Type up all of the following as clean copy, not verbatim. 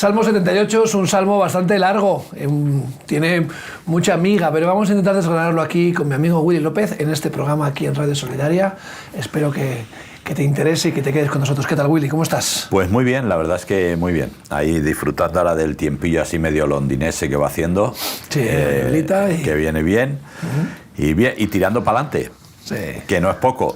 Salmo 78 es un salmo bastante largo, tiene mucha miga, pero vamos a intentar desgranarlo aquí con mi amigo Willy López en este programa aquí en Radio Solidaria. Espero que te interese y que te quedes con nosotros. ¿Qué tal, Willy? ¿Cómo estás? Pues muy bien, la verdad es que muy bien. Ahí disfrutando ahora del tiempillo así medio londinense que va haciendo. Sí, y... que viene bien, y tirando para adelante. Sí. Que no es poco.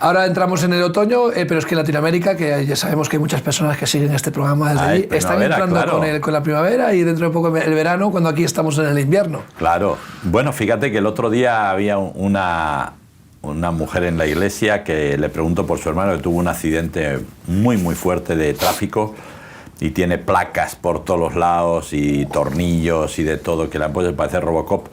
Ahora entramos en el otoño, pero es que en Latinoamérica, que ya sabemos que hay muchas personas que siguen este programa desde allí, están entrando claro. con la primavera y dentro de poco el verano, cuando aquí estamos en el invierno. Claro. Bueno, fíjate que el otro día había una mujer en la iglesia que le preguntó por su hermano que tuvo un accidente muy fuerte de tráfico y tiene placas por todos los lados y tornillos y de todo que le han puesto, parece Robocop.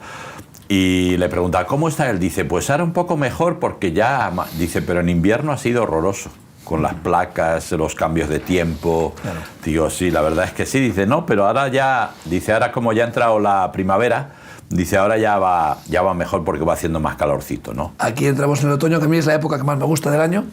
Y le pregunta, ¿cómo está él? Dice, pues ahora un poco mejor porque ya... Dice, pero en invierno ha sido horroroso, con las placas, los cambios de tiempo. Claro. Digo, sí, la verdad es que sí. Dice, no, pero ahora ya... Dice, ahora como ya ha entrado la primavera, dice, ahora ya va mejor porque va haciendo más calorcito, ¿no? Aquí entramos en el otoño, que a mí es la época que más me gusta del año.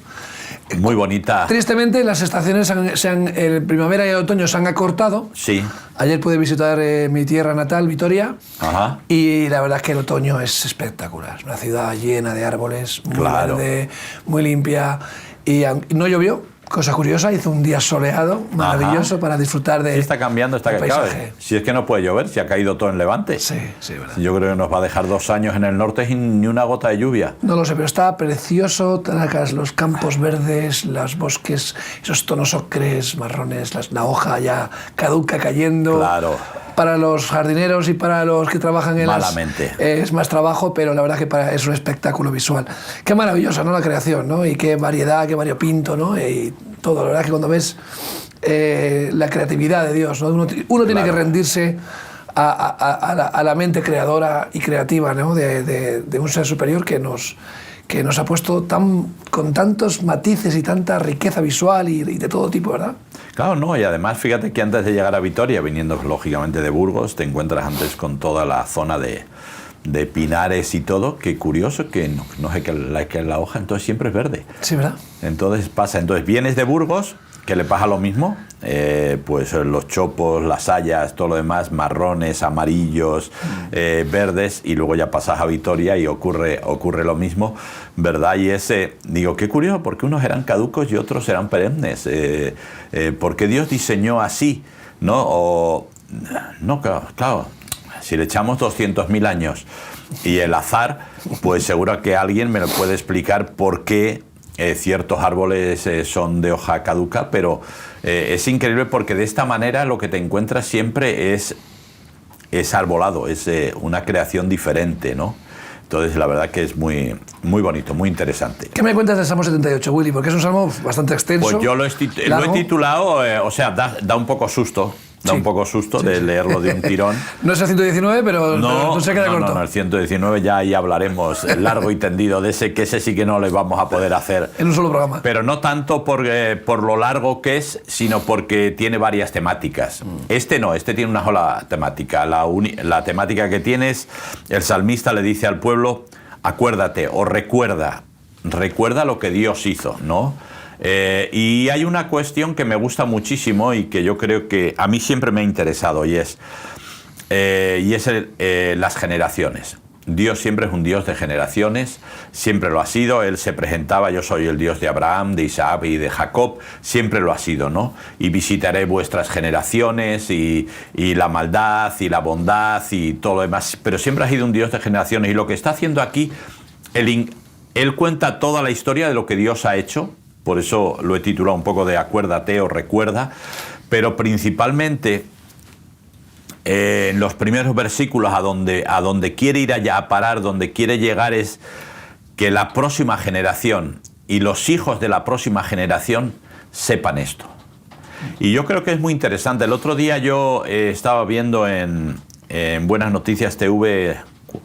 Muy bonita. Tristemente, las estaciones el primavera y el otoño se han acortado. Sí. Ayer pude visitar mi tierra natal, Vitoria. Ajá. Y la verdad es que el otoño es espectacular. Es una ciudad llena de árboles, muy claro. verde, muy limpia. Y no llovió. Cosa curiosa, hizo un día soleado, maravilloso. Ajá. Para disfrutar de... Sí, está cambiando, está paisaje. Claro, si es que no puede llover, si ha caído todo en Levante. Sí, verdad. Yo creo que nos va a dejar 2 años en el norte sin ni una gota de lluvia. No lo sé, pero está precioso, Tracas, los campos verdes, los bosques, esos tonos ocres, marrones, la hoja ya caduca cayendo. Claro. Para los jardineros y para los que trabajan en Malamente. Es más trabajo, pero la verdad que es un espectáculo visual. Qué maravillosa, ¿no? La creación, ¿no? Y qué variedad, qué variopinto, ¿no? Y todo, la verdad que cuando ves la creatividad de Dios, ¿no? Uno tiene que rendirse a la mente creadora y creativa, ¿no? de un ser superior que nos ha puesto con tantos matices y tanta riqueza visual y de todo tipo, ¿verdad? Claro, no, y además fíjate que antes de llegar a Vitoria, viniendo lógicamente de Burgos, te encuentras antes con toda la zona de pinares y todo, que curioso que no sé que la hoja entonces siempre es verde. Sí, ¿verdad? Entonces vienes de Burgos, que le pasa lo mismo, pues los chopos, las hayas, todo lo demás, marrones, amarillos, verdes, y luego ya pasas a Vitoria y ocurre lo mismo, ¿verdad? Y digo, qué curioso, porque unos eran caducos y otros eran perennes, porque Dios diseñó así, ¿no? No, claro, si le echamos 200.000 años y el azar, pues seguro que alguien me lo puede explicar por qué ciertos árboles son de hoja caduca, pero es increíble porque de esta manera lo que te encuentras siempre es arbolado, es una creación diferente, ¿no? Entonces la verdad que es muy bonito, muy interesante. ¿Qué me cuentas del Salmo 78, Willy? Porque es un salmo bastante extenso. Pues yo lo he titulado, da un poco susto. Da un poco susto de leerlo de un tirón. No es el 119, pero no se queda corto. No, el 119 ya ahí hablaremos largo y tendido de ese sí que no le vamos a poder hacer. En un solo programa. Pero no tanto por lo largo que es, sino porque tiene varias temáticas. Este tiene una sola temática. La temática que tiene es, el salmista le dice al pueblo, acuérdate o recuerda lo que Dios hizo, ¿no? Y hay una cuestión que me gusta muchísimo y que yo creo que a mí siempre me ha interesado y es las generaciones. Dios siempre es un Dios de generaciones, siempre lo ha sido. Él se presentaba, yo soy el Dios de Abraham, de Isaac y de Jacob, siempre lo ha sido, ¿no? Y visitaré vuestras generaciones y la maldad y la bondad y todo lo demás, pero siempre ha sido un Dios de generaciones. Y lo que está haciendo aquí, él cuenta toda la historia de lo que Dios ha hecho. Por eso lo he titulado un poco de acuérdate o recuerda, pero principalmente en los primeros versículos a donde quiere ir allá a parar, donde quiere llegar es que la próxima generación y los hijos de la próxima generación sepan esto. Y yo creo que es muy interesante. El otro día yo estaba viendo en Buenas Noticias TV,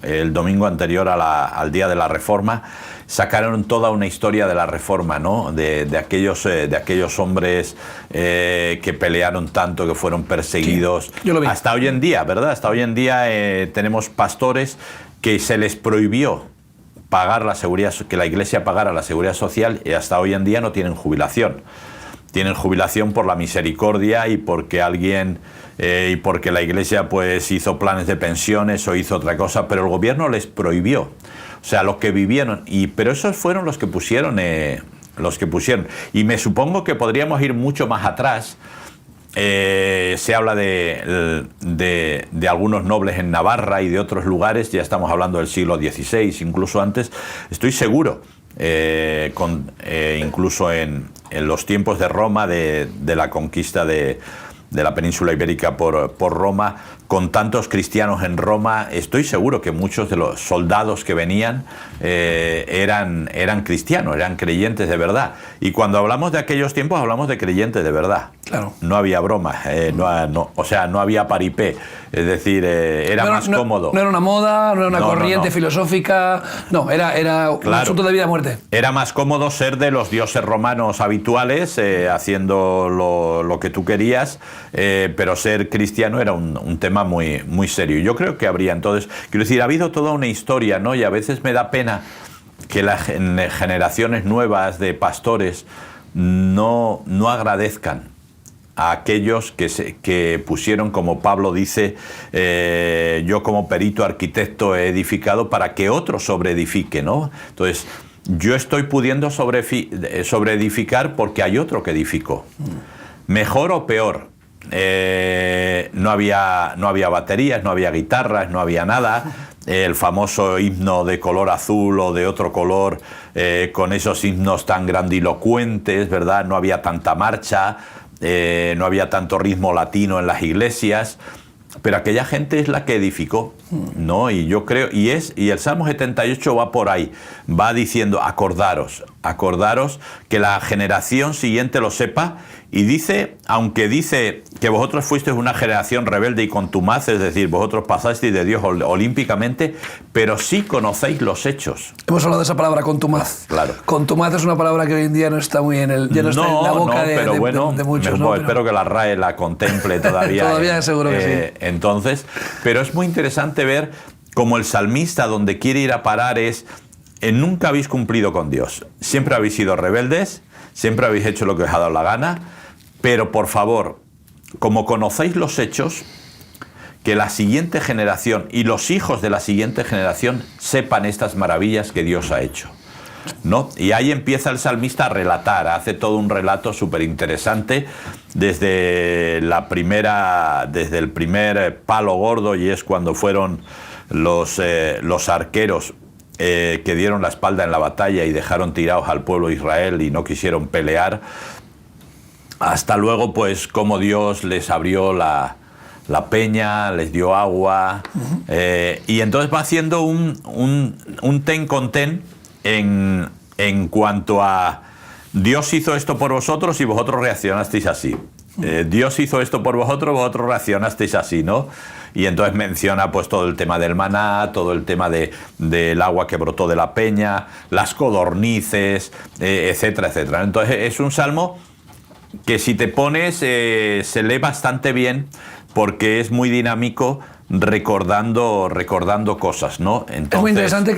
el domingo anterior al Día de la Reforma, sacaron toda una historia de la Reforma, ¿no? De aquellos hombres que pelearon tanto, que fueron perseguidos. Sí, yo lo vi. Hasta hoy en día, ¿verdad? Hasta hoy en día tenemos pastores que se les prohibió pagar que la Iglesia pagara la seguridad social y hasta hoy en día no tienen jubilación. tienen jubilación por la misericordia y porque alguien y porque la Iglesia pues hizo planes de pensiones o hizo otra cosa, pero el gobierno les prohibió. O sea, los que vivieron, pero esos fueron los que pusieron. Y me supongo que podríamos ir mucho más atrás. Se habla de algunos nobles en Navarra y de otros lugares, ya estamos hablando del siglo XVI, incluso antes, estoy seguro, incluso en los tiempos de Roma, de la conquista de la península ibérica por Roma, con tantos cristianos en Roma, estoy seguro que muchos de los soldados que venían eran cristianos, eran creyentes de verdad. Y cuando hablamos de aquellos tiempos, hablamos de creyentes de verdad. Claro. No había broma, o sea, no había paripé. Es decir, era más cómodo. No era una moda, no era una corriente filosófica, era un asunto de vida o muerte. Era más cómodo ser de los dioses romanos habituales, haciendo lo que tú querías, pero ser cristiano era un tema muy, muy serio. Yo creo que habría entonces, quiero decir, ha habido toda una historia, ¿no? Y a veces me da pena que las generaciones nuevas de pastores no agradezcan a aquellos que pusieron, como Pablo dice, yo como perito arquitecto he edificado para que otro sobreedifique, ¿no? Entonces, yo estoy pudiendo sobreedificar porque hay otro que edificó. Mejor o peor. No había baterías, no había guitarras, no había nada. El famoso himno de color azul o de otro color, con esos himnos tan grandilocuentes, ¿verdad? No había tanta marcha, no había tanto ritmo latino en las iglesias, pero aquella gente es la que edificó, ¿no? Y yo creo, y el Salmo 78 va por ahí, va diciendo, acordaros que la generación siguiente lo sepa. Y dice, aunque dice que vosotros fuisteis una generación rebelde y contumaz, es decir, vosotros pasasteis de Dios olímpicamente, pero sí conocéis los hechos. Hemos hablado de esa palabra, contumaz. Claro. Contumaz es una palabra que hoy en día no está muy en está en la boca de muchos. Pero espero que la RAE la contemple todavía. Todavía seguro que sí. Entonces, pero es muy interesante ver cómo el salmista donde quiere ir a parar es, nunca habéis cumplido con Dios, siempre habéis sido rebeldes, siempre habéis hecho lo que os ha dado la gana, pero por favor, como conocéis los hechos, que la siguiente generación y los hijos de la siguiente generación sepan estas maravillas que Dios ha hecho, ¿no? Y ahí empieza el salmista a relatar, hace todo un relato súper interesante desde el primer palo gordo, y es cuando fueron los arqueros que dieron la espalda en la batalla y dejaron tirados al pueblo de Israel y no quisieron pelear, hasta luego pues como Dios les abrió la peña, les dio agua, y entonces va haciendo un ten con ten en cuanto a Dios hizo esto por vosotros y vosotros reaccionasteis así. Dios hizo esto por vosotros reaccionasteis así, ¿no? Y entonces menciona pues todo el tema del maná, todo el tema del agua que brotó de la peña, las codornices, etcétera, etcétera. Entonces es un salmo que si te pones se lee bastante bien porque es muy dinámico, recordando cosas, ¿no? Entonces, es muy interesante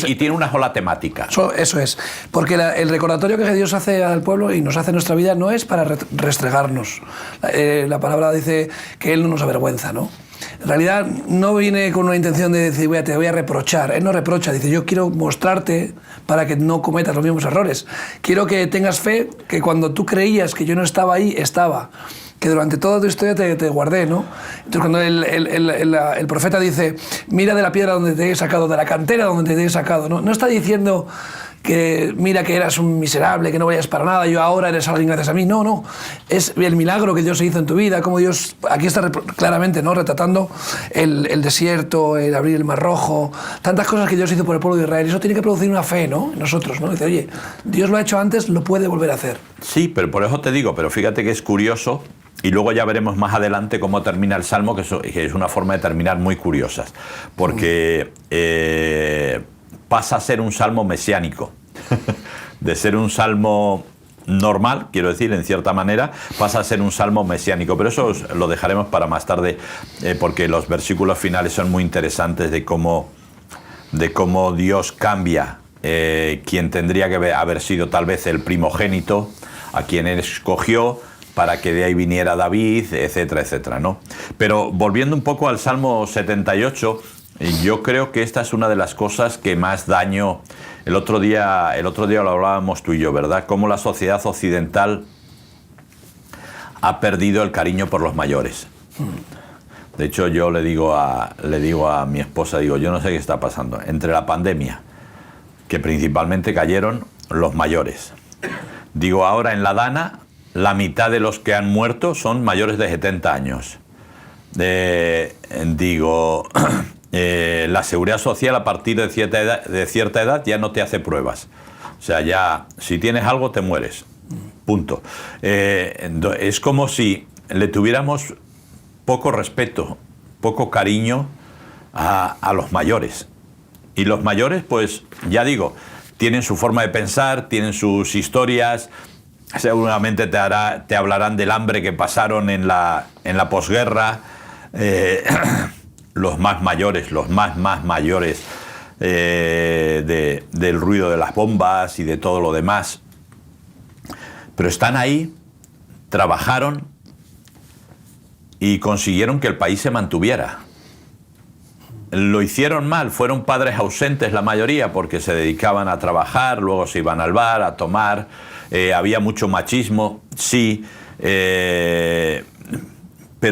y tiene una sola temática. Eso es, porque el recordatorio que Dios hace al pueblo y nos hace en nuestra vida no es para restregarnos. La palabra dice que Él no nos avergüenza, ¿no? En realidad no viene con una intención de decir te voy a reprochar. Él no reprocha, dice yo quiero mostrarte para que no cometas los mismos errores. Quiero que tengas fe que cuando tú creías que yo no estaba ahí, estaba. Que durante toda tu historia te guardé, ¿no? Entonces cuando el profeta dice mira de la piedra donde te he sacado, de la cantera donde te he sacado, no está diciendo que mira que eras un miserable, que no valías para nada, yo ahora eres alguien gracias a mí. No. Es el milagro que Dios hizo en tu vida, como Dios, aquí está claramente, ¿no? Retratando el desierto, el abrir el mar rojo, tantas cosas que Dios hizo por el pueblo de Israel. Eso tiene que producir una fe, ¿no? En nosotros, ¿no? Dice, oye, Dios lo ha hecho antes, lo puede volver a hacer. Sí, pero por eso te digo, pero fíjate que es curioso, y luego ya veremos más adelante cómo termina el Salmo, que es una forma de terminar muy curiosa, porque pasa a ser un salmo mesiánico. De ser un salmo normal, quiero decir, en cierta manera, pasa a ser un salmo mesiánico. Pero eso lo dejaremos para más tarde, porque los versículos finales son muy interesantes de cómo Dios cambia quien tendría que haber sido tal vez el primogénito a quien Él escogió para que de ahí viniera David, etcétera, etcétera, ¿no? Pero volviendo un poco al Salmo 78, yo creo que esta es una de las cosas que más daño... El otro día lo hablábamos tú y yo, ¿verdad? Cómo la sociedad occidental ha perdido el cariño por los mayores. De hecho, yo le digo a mi esposa, digo, yo no sé qué está pasando. Entre la pandemia, que principalmente cayeron los mayores. Digo, ahora en la Dana, la mitad de los que han muerto son mayores de 70 años. La seguridad social a partir de cierta edad ya no te hace pruebas. O sea, ya si tienes algo te mueres. Punto. Es como si le tuviéramos poco respeto, poco cariño a los mayores. Y los mayores, pues ya digo, tienen su forma de pensar, tienen sus historias. Seguramente te hablarán del hambre que pasaron en la posguerra. Los más mayores, los más mayores del ruido de las bombas y de todo lo demás. Pero están ahí, trabajaron y consiguieron que el país se mantuviera. Lo hicieron mal, fueron padres ausentes la mayoría porque se dedicaban a trabajar, luego se iban al bar, a tomar, había mucho machismo, sí, pero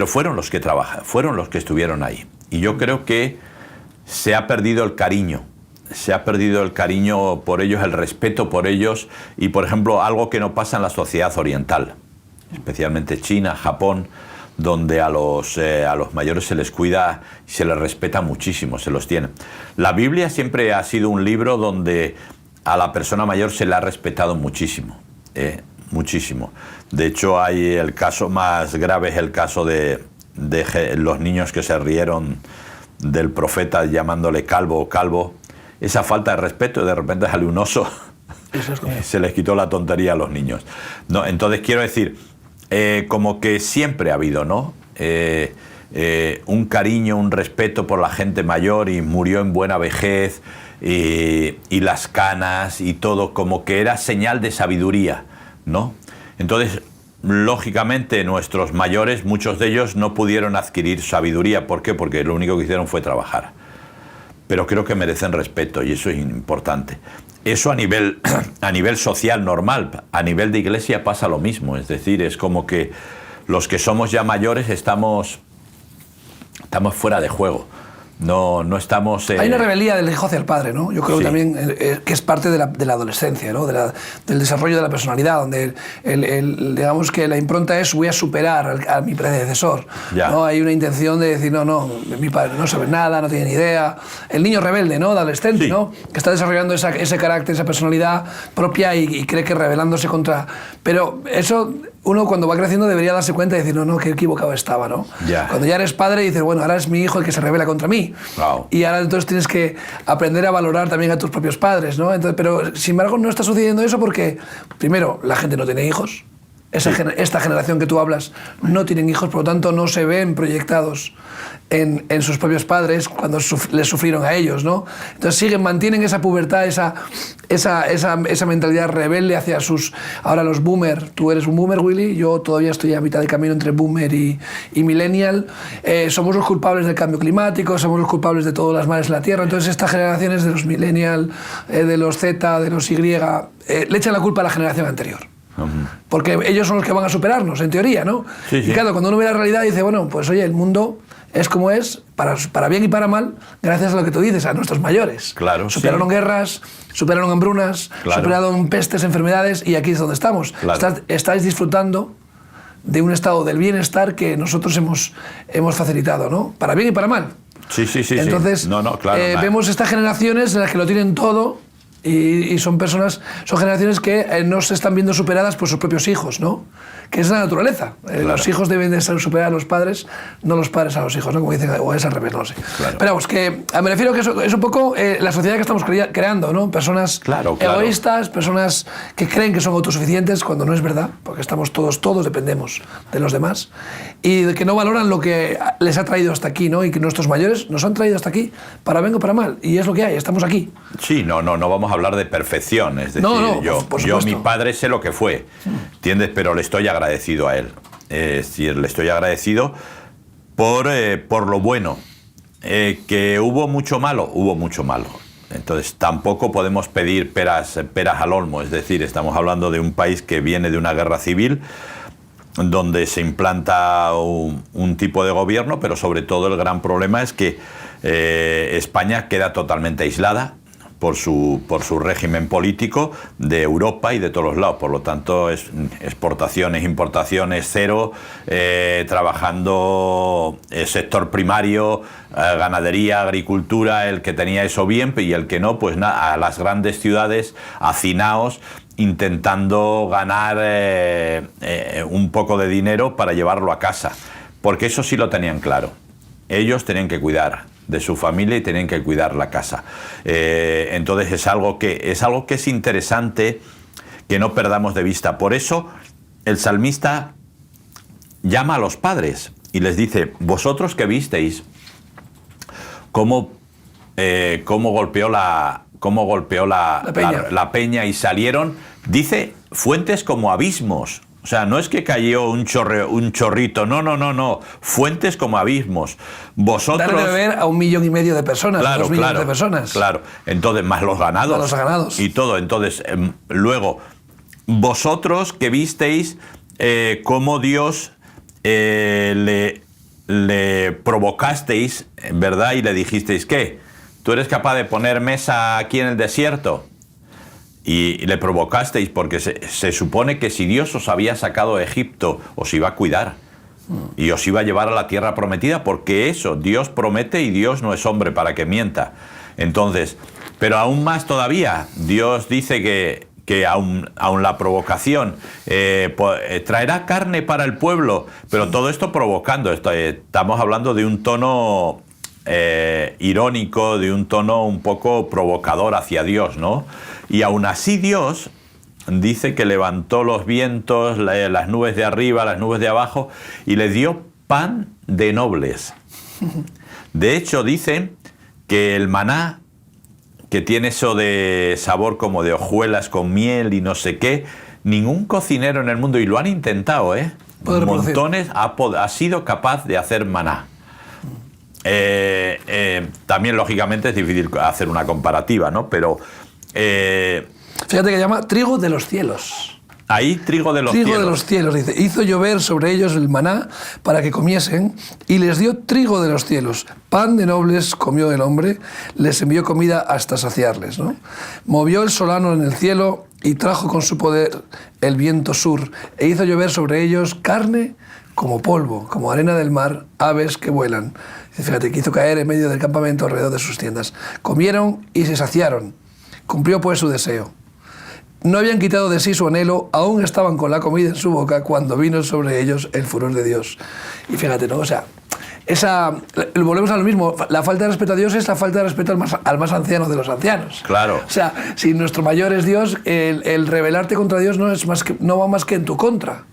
fueron los que trabajaron, fueron los que estuvieron ahí. Y yo creo que se ha perdido el cariño por ellos, el respeto por ellos y, por ejemplo, algo que no pasa en la sociedad oriental, especialmente China, Japón, donde a los mayores se les cuida y se les respeta muchísimo, se los tiene. La Biblia siempre ha sido un libro donde a la persona mayor se le ha respetado muchísimo, muchísimo. De hecho, hay el caso más grave, es el caso de los niños que se rieron del profeta llamándole calvo. Esa falta de respeto, de repente sale un oso, se les quitó la tontería a los niños. No, entonces quiero decir, como que siempre ha habido, ¿no? Un cariño, un respeto por la gente mayor y murió en buena vejez y las canas y todo, como que era señal de sabiduría, ¿no? Entonces, lógicamente, nuestros mayores, muchos de ellos no pudieron adquirir sabiduría. ¿Por qué? Porque lo único que hicieron fue trabajar. Pero creo que merecen respeto y eso es importante. Eso a nivel social normal, a nivel de iglesia pasa lo mismo. Es decir, es como que los que somos ya mayores estamos fuera de juego. No estamos... Hay una rebeldía del hijo hacia el padre, ¿no? Yo creo que también que es parte de la adolescencia, ¿no? Del desarrollo de la personalidad, donde digamos que la impronta es voy a superar a mi predecesor, ¿no? Hay una intención de decir, no, mi padre no sabe nada, no tiene ni idea. El niño rebelde, ¿no? De adolescente, ¿no? Que está desarrollando ese carácter, esa personalidad propia y cree que rebelándose contra... Pero eso... Uno cuando va creciendo debería darse cuenta y decir, no, qué equivocado estaba, ¿no? Cuando ya eres padre dices, bueno, ahora es mi hijo el que se rebela contra mí. Wow. Y ahora entonces tienes que aprender a valorar también a tus propios padres, ¿no? Entonces, pero sin embargo no está sucediendo eso porque, primero, la gente no tiene hijos. Esta generación que tú hablas no tienen hijos, por lo tanto no se ven proyectados en sus propios padres cuando les sufrieron a ellos, ¿no? Entonces mantienen esa pubertad, esa mentalidad rebelde hacia ahora los boomer. Tú eres un boomer, Willy, yo todavía estoy a mitad de camino entre boomer y millennial. Somos los culpables del cambio climático, somos los culpables de todas las males en la Tierra. Entonces estas generaciones de los millennial, de los Z, de los Y, le echan la culpa a la generación anterior. Porque ellos son los que van a superarnos, en teoría, ¿no? Sí. Y claro, cuando uno ve la realidad dice, bueno, pues oye, el mundo es como es, para bien y para mal, gracias a lo que tú dices, a nuestros mayores. Claro, superaron guerras, superaron hambrunas, superaron pestes, enfermedades, y aquí es donde estamos. Estáis disfrutando de un estado del bienestar que nosotros hemos facilitado, ¿no? Para bien y para mal. Sí. Entonces, vemos estas generaciones en las que lo tienen todo, y son generaciones que no se están viendo superadas por sus propios hijos, ¿no? que es la naturaleza. Claro. Los hijos deben de superar a los padres, no los padres a los hijos, ¿no? Como dicen, o es al revés, no sé. Claro. Pero vamos, que me refiero que eso es un poco la sociedad que estamos creando, ¿no? Personas Claro. egoístas, personas que creen que son autosuficientes cuando no es verdad, porque estamos todos dependemos de los demás, y de que no valoran lo que les ha traído hasta aquí, ¿no? Y que nuestros mayores nos han traído hasta aquí, para bien o para mal, y es lo que hay, estamos aquí. Sí, no vamos a hablar de perfección, es decir, No, yo por supuesto. mi padre sé lo que fue, ¿entiendes? Pero le estoy agradecido a él, es decir, le estoy agradecido por lo bueno. Que hubo mucho malo, entonces tampoco podemos pedir peras al olmo, es decir, estamos hablando de un país que viene de una guerra civil, donde se implanta un tipo de gobierno, pero sobre todo el gran problema es que España queda totalmente aislada por su régimen político de Europa y de todos los lados. Por lo tanto, exportaciones, importaciones cero, trabajando sector primario, ganadería, agricultura, el que tenía eso bien y el que no, pues nada, a las grandes ciudades, hacinaos, intentando ganar un poco de dinero para llevarlo a casa, porque eso sí lo tenían claro. Ellos tenían que cuidar de su familia y tenían que cuidar la casa. Entonces es algo que es interesante que no perdamos de vista. Por eso el salmista llama a los padres y les dice: vosotros que visteis cómo golpeó la peña y salieron, dice, fuentes como abismos. O sea, no es que cayó un chorrito, no, fuentes como abismos. Vosotros... Darle de beber a 1,5 millones de personas, claro, 2 millones de personas. Claro, entonces, más los ganados. Más los ganados. Y todo, entonces, luego, vosotros que visteis cómo Dios le provocasteis, ¿verdad? Y le dijisteis, ¿qué? ¿Tú eres capaz de poner mesa aquí en el desierto? Y le provocasteis, porque se supone que si Dios os había sacado de Egipto, os iba a cuidar y os iba a llevar a la tierra prometida, porque eso, Dios promete y Dios no es hombre para que mienta. Entonces, pero aún más todavía, Dios dice que aún la provocación traerá carne para el pueblo, pero todo esto provocando. Estamos hablando de un tono irónico, de un tono un poco provocador hacia Dios, ¿no? Y aún así Dios dice que levantó los vientos, las nubes de arriba, las nubes de abajo, y le dio pan de nobles. De hecho, dicen que el maná, que tiene eso de sabor como de hojuelas con miel y no sé qué, ningún cocinero en el mundo, y lo han intentado, montones, ha sido capaz de hacer maná. También, lógicamente, es difícil hacer una comparativa, ¿no? Pero... fíjate que llama trigo de los cielos. Ahí, trigo de los cielos. Trigo de los cielos, dice. Hizo llover sobre ellos el maná para que comiesen, y les dio trigo de los cielos. Pan de nobles comió el hombre, les envió comida hasta saciarles, ¿no? Movió el solano en el cielo y trajo con su poder el viento sur, e hizo llover sobre ellos carne como polvo, como arena del mar, aves que vuelan. Dice, fíjate, que hizo caer en medio del campamento alrededor de sus tiendas. Comieron y se saciaron. Cumplió pues su deseo. No habían quitado de sí su anhelo, aún estaban con la comida en su boca cuando vino sobre ellos el furor de Dios. Y fíjate, ¿no? O sea, volvemos a lo mismo, la falta de respeto a Dios es la falta de respeto al más anciano de los ancianos. Claro. O sea, si nuestro mayor es Dios, el rebelarte contra Dios no va más que en tu contra.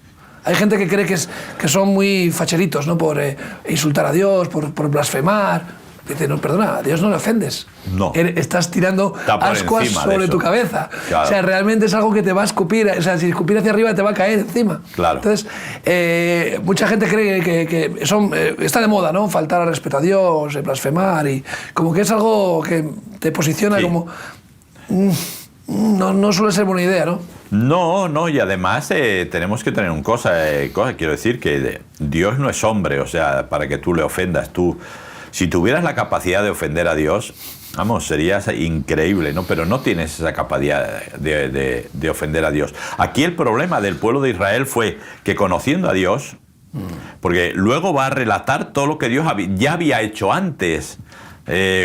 Hay gente que cree que son muy facheritos, ¿no? Por insultar a Dios, por blasfemar. Dice, no, perdona, a Dios no le ofendes. No. Estás tirando ascuas sobre tu cabeza. Claro. O sea, realmente es algo que te va a escupir. O sea, si escupir hacia arriba te va a caer encima. Claro. Entonces, mucha gente cree que está de moda, ¿no? Faltar al respeto a Dios, blasfemar, y como que es algo que te posiciona como... No suele ser buena idea, ¿no? No, y además tenemos que tener una cosa, quiero decir que Dios no es hombre, o sea, para que tú le ofendas. Si tuvieras la capacidad de ofender a Dios, vamos, serías increíble, ¿no? Pero no tienes esa capacidad de ofender a Dios. Aquí el problema del pueblo de Israel fue que, conociendo a Dios, porque luego va a relatar todo lo que Dios ya había hecho antes,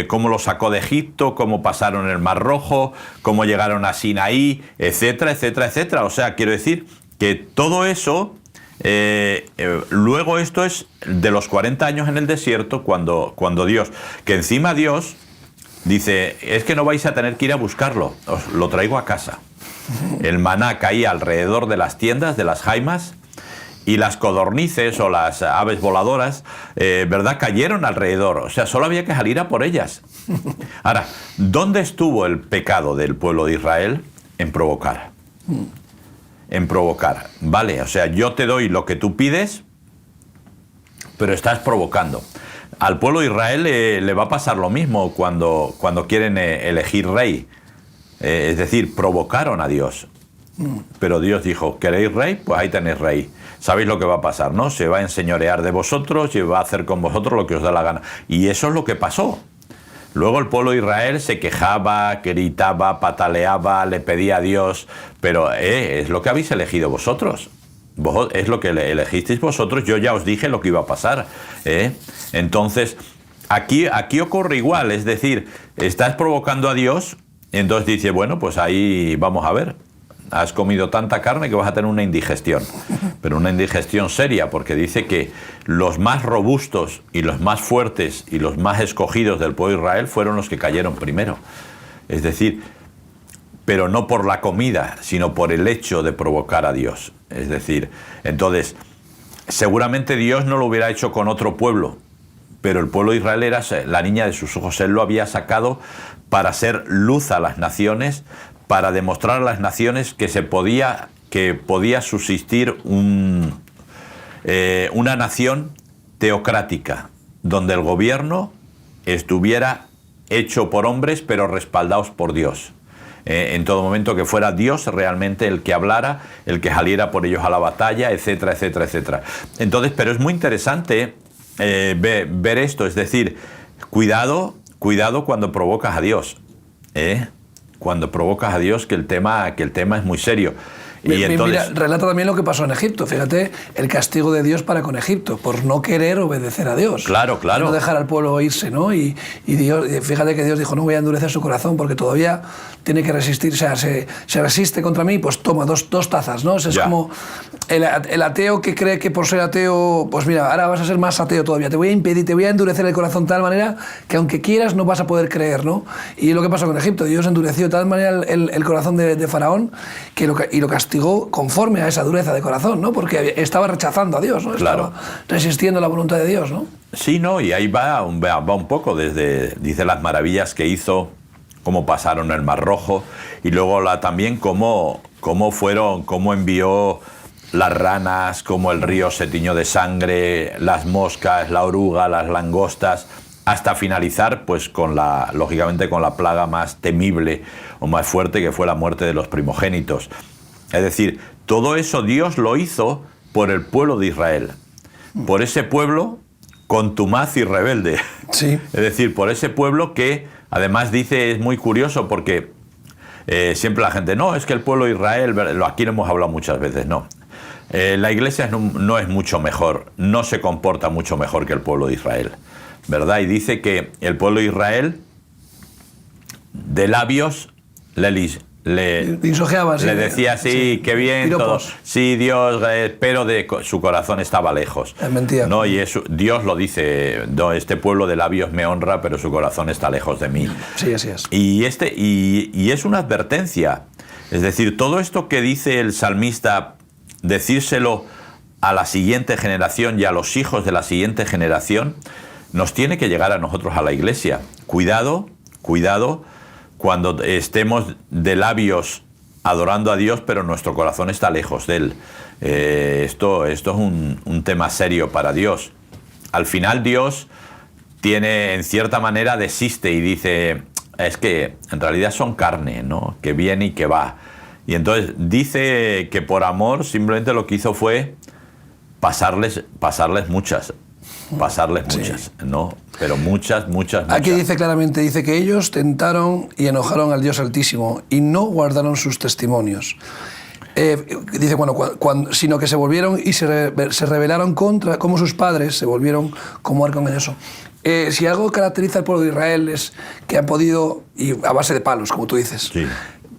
cómo lo sacó de Egipto, cómo pasaron el Mar Rojo, cómo llegaron a Sinaí, etcétera, etcétera, etcétera. O sea, quiero decir que todo eso luego esto es de los 40 años en el desierto, cuando Dios, que encima Dios dice, es que no vais a tener que ir a buscarlo, os lo traigo a casa. El maná caía alrededor de las tiendas, de las jaimas, y las codornices o las aves voladoras, ¿verdad?, cayeron alrededor. O sea, solo había que salir a por ellas. Ahora, ¿dónde estuvo el pecado del pueblo de Israel? En provocar. En provocar. Vale, o sea, yo te doy lo que tú pides, pero estás provocando. Al pueblo de Israel le va a pasar lo mismo cuando quieren elegir rey. Es decir, provocaron a Dios. Pero Dios dijo, ¿queréis rey? Pues ahí tenéis rey. Sabéis lo que va a pasar, ¿no? Se va a enseñorear de vosotros y va a hacer con vosotros lo que os da la gana. Y eso es lo que pasó. Luego el pueblo de Israel se quejaba, gritaba, pataleaba, le pedía a Dios, pero es lo que habéis elegido vosotros. Es lo que elegisteis vosotros, yo ya os dije lo que iba a pasar. Entonces, aquí ocurre igual, es decir, estás provocando a Dios, entonces dice, bueno, pues ahí vamos a ver. Has comido tanta carne que vas a tener una indigestión, pero una indigestión seria, porque dice que los más robustos y los más fuertes y los más escogidos del pueblo de Israel fueron los que cayeron primero. Es decir, pero no por la comida, sino por el hecho de provocar a Dios. Es decir, entonces, seguramente Dios no lo hubiera hecho con otro pueblo, pero el pueblo de Israel era la niña de sus ojos. Él lo había sacado para ser luz a las naciones, para demostrar a las naciones que podía subsistir una nación teocrática, donde el gobierno estuviera hecho por hombres, pero respaldados por Dios. En todo momento, que fuera Dios realmente el que hablara, el que saliera por ellos a la batalla, etcétera, etcétera, etcétera. Entonces, pero es muy interesante ver esto, es decir, cuidado cuando provocas a Dios, cuando provocas a Dios, que el tema es muy serio. Y entonces, mira, relata también lo que pasó en Egipto. Fíjate, el castigo de Dios para con Egipto, por no querer obedecer a Dios. Claro. No dejar al pueblo irse, ¿no? Y Dios, fíjate que Dios dijo, no voy a endurecer su corazón porque todavía tiene que resistir. O sea, se resiste contra mí, pues toma dos tazas, ¿no? Es como el ateo que cree que por ser ateo, pues mira, ahora vas a ser más ateo todavía. Te voy a impedir, te voy a endurecer el corazón de tal manera que aunque quieras no vas a poder creer, ¿no? Y lo que pasó con Egipto, Dios endureció de tal manera el corazón de Faraón que lo castigó conforme a esa dureza de corazón, ¿no? Porque estaba rechazando a Dios, ¿no? Claro. Estaba resistiendo la voluntad de Dios, ¿no? Sí, ¿no? Y ahí va un poco, dice las maravillas que hizo, cómo pasaron el Mar Rojo, y luego también cómo envió las ranas, cómo el río se tiñó de sangre, las moscas, la oruga, las langostas, hasta finalizar, pues lógicamente con la plaga más temible o más fuerte, que fue la muerte de los primogénitos. Es decir, todo eso Dios lo hizo por el pueblo de Israel, por ese pueblo contumaz y rebelde. Sí. Es decir, por ese pueblo que, además dice, es muy curioso porque siempre la gente, no, es que el pueblo de Israel, aquí lo hemos hablado muchas veces, no. La iglesia no es mucho mejor, no se comporta mucho mejor que el pueblo de Israel, ¿verdad? Y dice que el pueblo de Israel, de labios, le decía, sí, qué bien, todo, sí, Dios, pero su corazón estaba lejos. Es mentira. ¿No? Y Dios lo dice, no, este pueblo de labios me honra, pero su corazón está lejos de mí. Sí, así es. Y es una advertencia. Es decir, todo esto que dice el salmista, decírselo a la siguiente generación y a los hijos de la siguiente generación, nos tiene que llegar a nosotros, a la iglesia. Cuidado cuando estemos de labios adorando a Dios, pero nuestro corazón está lejos de Él. Esto es un tema serio para Dios. Al final Dios en cierta manera, desiste y dice, es que en realidad son carne, ¿no? Que viene y que va. Y entonces dice que por amor simplemente lo que hizo fue pasarles muchas, ¿no? Pero muchas. Aquí dice claramente, dice que ellos tentaron y enojaron al Dios Altísimo y no guardaron sus testimonios. Dice, sino que se volvieron y se rebelaron contra, como sus padres se volvieron como arco en eso. Si algo caracteriza al pueblo de Israel es que han podido, y a base de palos, como tú dices, sí,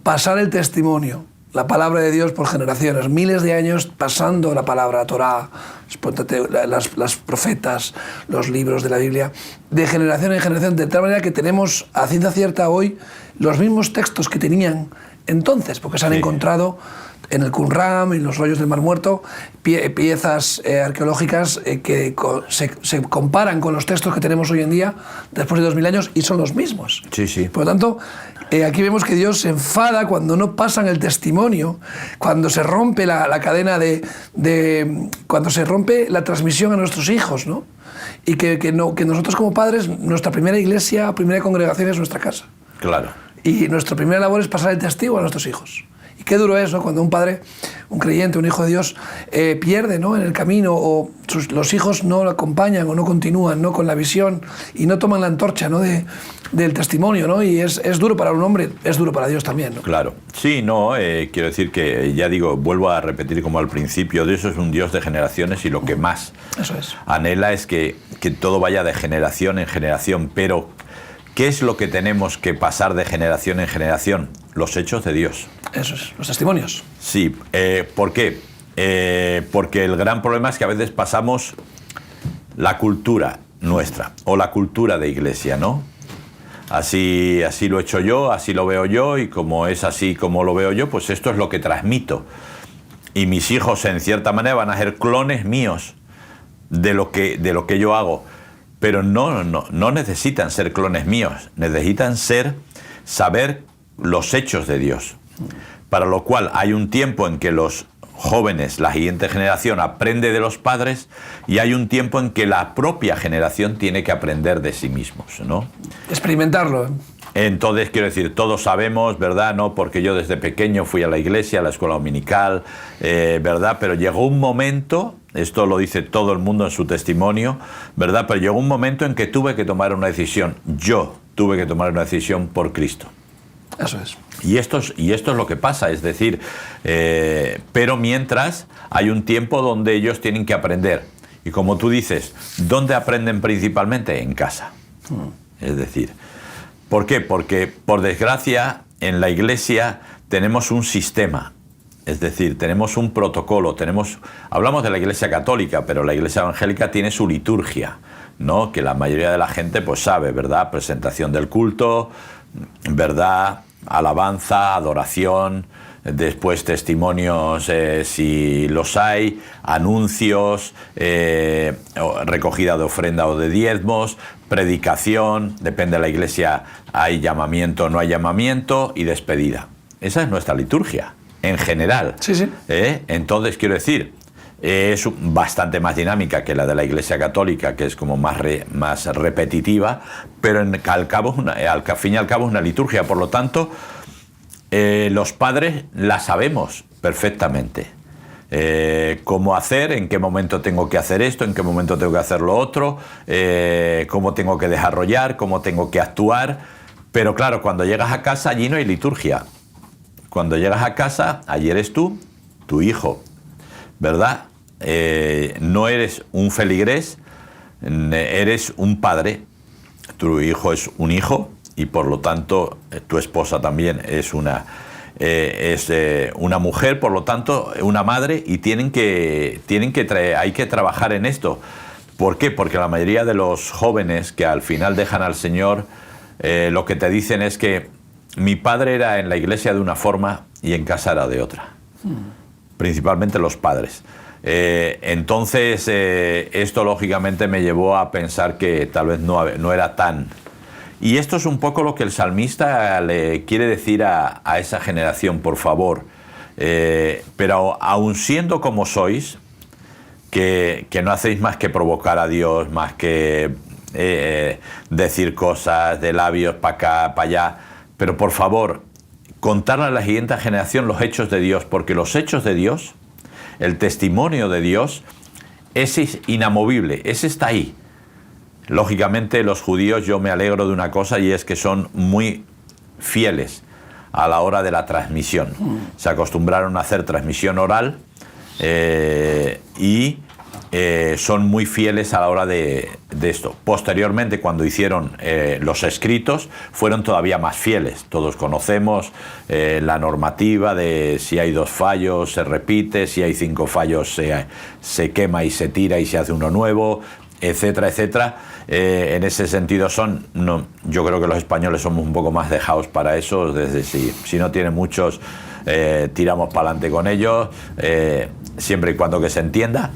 pasar el testimonio la palabra de Dios por generaciones, miles de años pasando la palabra Torá, las profetas, los libros de la Biblia, de generación en generación, de tal manera que tenemos a ciencia cierta hoy los mismos textos que tenían entonces, porque se han encontrado en el Qumran, en los rollos del Mar Muerto, piezas arqueológicas que se comparan con los textos que tenemos hoy en día, después de 2000 años, y son los mismos. Sí, sí. Por lo tanto, aquí vemos que Dios se enfada cuando no pasan el testimonio, cuando se rompe la cadena cuando se rompe la transmisión a nuestros hijos, ¿no? Y que nosotros como padres, nuestra primera iglesia, primera congregación es nuestra casa. Claro. Y nuestra primera labor es pasar el testigo a nuestros hijos. Y qué duro es, ¿no? Cuando un padre, un creyente, un hijo de Dios, pierde, ¿no?, en el camino, o los hijos no lo acompañan o no continúan, ¿no?, con la visión y no toman la antorcha, ¿no?, del testimonio, ¿no? Y es duro para un hombre, es duro para Dios también, ¿no? Claro. Sí, no, quiero decir que, ya digo, vuelvo a repetir como al principio, Dios es un Dios de generaciones y lo que más anhela es que todo vaya de generación en generación, pero ¿qué es lo que tenemos que pasar de generación en generación? Los hechos de Dios. Eso es, los testimonios. Sí, ¿por qué? Porque el gran problema es que a veces pasamos la cultura nuestra o la cultura de iglesia, ¿no? Así lo he hecho yo, así lo veo yo, y como es así como lo veo yo, pues esto es lo que transmito. Y mis hijos, en cierta manera, van a ser clones míos de lo que yo hago. Pero no necesitan ser clones míos, necesitan saber los hechos de Dios. Para lo cual hay un tiempo en que los jóvenes, la siguiente generación, aprende de los padres, y hay un tiempo en que la propia generación tiene que aprender de sí mismos, ¿no? Experimentarlo. Entonces, quiero decir, todos sabemos, ¿verdad?, ¿no?, porque yo desde pequeño fui a la iglesia, a la escuela dominical, ¿verdad?, pero llegó un momento, esto lo dice todo el mundo en su testimonio, ¿verdad?, pero llegó un momento en que tuve que tomar una decisión. Yo tuve que tomar una decisión por Cristo. Eso es. Y esto es lo que pasa, es decir, pero mientras hay un tiempo donde ellos tienen que aprender. Y como tú dices, ¿dónde aprenden principalmente? En casa. Es decir, ¿por qué? Porque, por desgracia, en la iglesia tenemos un sistema. Es decir, tenemos un protocolo, hablamos de la iglesia católica, pero la iglesia evangélica tiene su liturgia, ¿no?, que la mayoría de la gente pues sabe, ¿verdad? Presentación del culto, ¿verdad?, alabanza, adoración, después testimonios si los hay, anuncios, recogida de ofrenda o de diezmos, predicación, depende de la iglesia, hay llamamiento o no hay llamamiento, y despedida. Esa es nuestra liturgia, en general. Sí, sí. Entonces, quiero decir, es bastante más dinámica que la de la Iglesia Católica, que es como más repetitiva, pero al fin y al cabo es una liturgia. Por lo tanto, los padres la sabemos perfectamente. Cómo hacer, en qué momento tengo que hacer esto, en qué momento tengo que hacer lo otro, cómo tengo que desarrollar, cómo tengo que actuar. Pero claro, cuando llegas a casa, allí no hay liturgia. Cuando llegas a casa, allí eres tú, tu hijo, ¿verdad? No eres un feligrés, eres un padre. Tu hijo es un hijo, y por lo tanto tu esposa también es una mujer, por lo tanto una madre, y hay que trabajar en esto. ¿Por qué? Porque la mayoría de los jóvenes que al final dejan al Señor, lo que te dicen es que mi padre era en la iglesia de una forma y en casa era de otra. Principalmente los padres. Entonces, esto lógicamente me llevó a pensar que tal vez no era tan... Y esto es un poco lo que el salmista le quiere decir a esa generación: por favor, pero aun siendo como sois, que no hacéis más que provocar a Dios, más que decir cosas de labios para acá, para allá, pero por favor, contarle a la siguiente generación los hechos de Dios, porque los hechos de Dios, el testimonio de Dios, ese es inamovible, ese está ahí. Lógicamente, los judíos, yo me alegro de una cosa, y es que son muy fieles a la hora de la transmisión. Se acostumbraron a hacer transmisión oral, y son muy fieles a la hora de esto. Posteriormente, cuando hicieron los escritos, fueron todavía más fieles. Todos conocemos la normativa de si hay 2 fallos se repite, si hay 5 fallos se quema y se tira y se hace uno nuevo, etcétera, etcétera. En ese sentido yo creo que los españoles somos un poco más dejados para eso. Desde si no tienen muchos, tiramos para adelante con ellos, siempre y cuando que se entienda,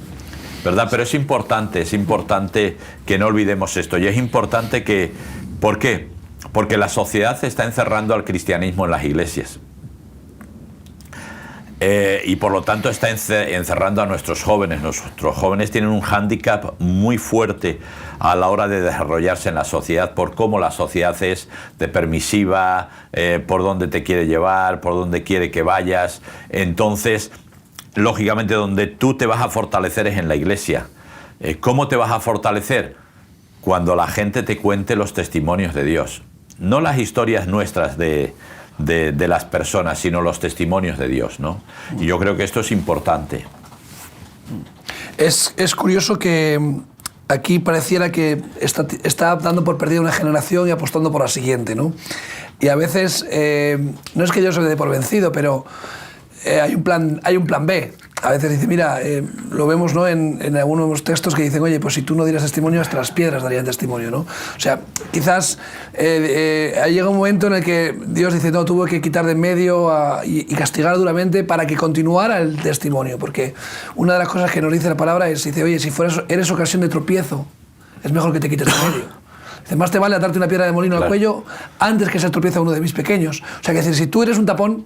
¿verdad? Pero es importante que no olvidemos esto. Y es importante que... ¿Por qué? Porque la sociedad está encerrando al cristianismo en las iglesias. Y por lo tanto está encerrando a nuestros jóvenes. Nuestros jóvenes tienen un hándicap muy fuerte a la hora de desarrollarse en la sociedad, por cómo la sociedad es de permisiva, por dónde te quiere llevar, por dónde quiere que vayas. Entonces, lógicamente, donde tú te vas a fortalecer es en la iglesia. ¿Cómo te vas a fortalecer? Cuando la gente te cuente los testimonios de Dios. No las historias nuestras de las personas, sino los testimonios de Dios, ¿no? Y yo creo que esto es importante. Es curioso que aquí pareciera que está dando por perdida una generación y apostando por la siguiente, ¿no? Y a veces, no es que yo se le dé por vencido, pero hay un plan B. A veces dice, mira, lo vemos, ¿no?, en algunos textos que dicen, oye, pues si tú no dieras testimonio, hasta las piedras darían testimonio, ¿no? O sea, quizás llega un momento en el que Dios dice, no, tuvo que quitar de en medio y castigar duramente para que continuara el testimonio, porque una de las cosas que nos dice la palabra es, dice, oye, si eres ocasión de tropiezo, es mejor que te quites de en medio. Dice, más te vale atarte una piedra de molino al cuello antes que se tropiece uno de mis pequeños. O sea, que decir, si tú eres un tapón,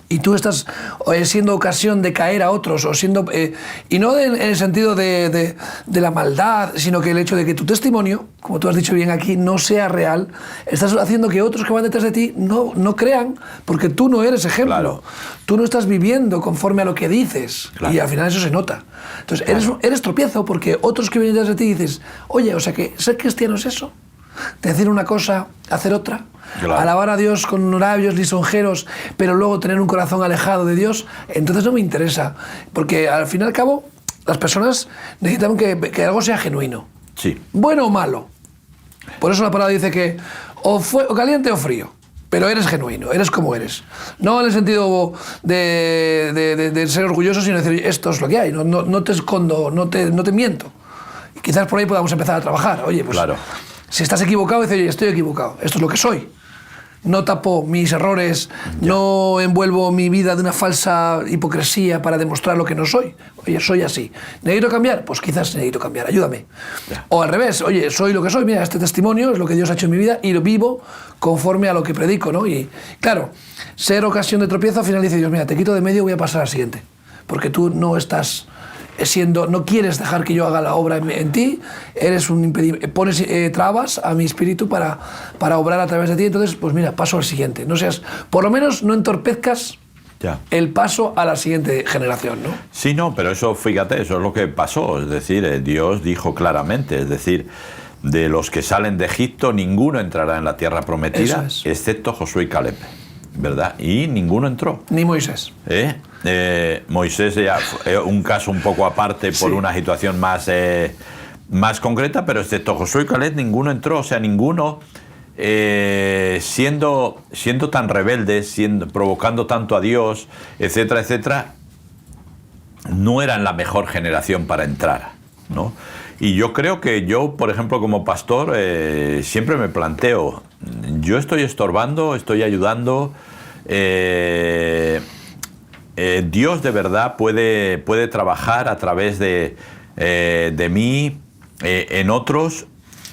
y tú estás siendo ocasión de caer a otros, o siendo y no en el sentido de la maldad, sino que el hecho de que tu testimonio, como tú has dicho bien aquí, no sea real, estás haciendo que otros que van detrás de ti no crean, porque tú no eres ejemplo. Claro. Tú no estás viviendo conforme a lo que dices, claro. Y al final eso se nota. Entonces, claro, eres tropiezo, porque otros que vienen detrás de ti dices, oye, o sea que ser cristiano es eso, decir una cosa, hacer otra. Claro. Alabar a Dios con labios lisonjeros, pero luego tener un corazón alejado de Dios, entonces no me interesa, porque al fin y al cabo las personas necesitan que algo sea genuino, sí, bueno o malo. Por eso la palabra dice que o caliente o frío, pero eres genuino, eres como eres, no en el sentido de ser orgulloso, sino decir, esto es lo que hay, no te escondo, no te miento. Y quizás por ahí podamos empezar a trabajar. Oye, pues claro, si estás equivocado, dice, oye, estoy equivocado, esto es lo que soy. No tapo mis errores, ya, no envuelvo mi vida de una falsa hipocresía para demostrar lo que no soy. Oye, soy así. ¿Necesito cambiar? Pues quizás necesito cambiar, ayúdame. Ya. O al revés, oye, soy lo que soy, mira, este testimonio es lo que Dios ha hecho en mi vida y lo vivo conforme a lo que predico, ¿no? Y claro, ser ocasión de tropiezo, al final dice Dios, mira, te quito de medio, voy a pasar al siguiente. Porque tú no estás... no quieres dejar que yo haga la obra en ti, eres pones trabas a mi espíritu para obrar a través de ti, entonces pues mira, paso al siguiente. No seas, por lo menos no entorpezcas ya el paso a la siguiente generación, ¿no? Sí, no, pero eso, fíjate, eso es lo que pasó, es decir, Dios dijo claramente, es decir, de los que salen de Egipto, ninguno entrará en la tierra prometida, excepto Josué y Caleb, ¿verdad? Y ninguno entró. Ni Moisés. Moisés ya un caso un poco aparte por una situación más concreta, pero excepto Josué y Caleb ninguno entró, o sea, ninguno siendo tan rebeldes, provocando tanto a Dios, etcétera, etcétera, no eran la mejor generación para entrar, ¿no? Y yo creo que yo, por ejemplo, como pastor, siempre me planteo, yo estoy estorbando, estoy ayudando, Dios de verdad puede trabajar a través de mí en otros,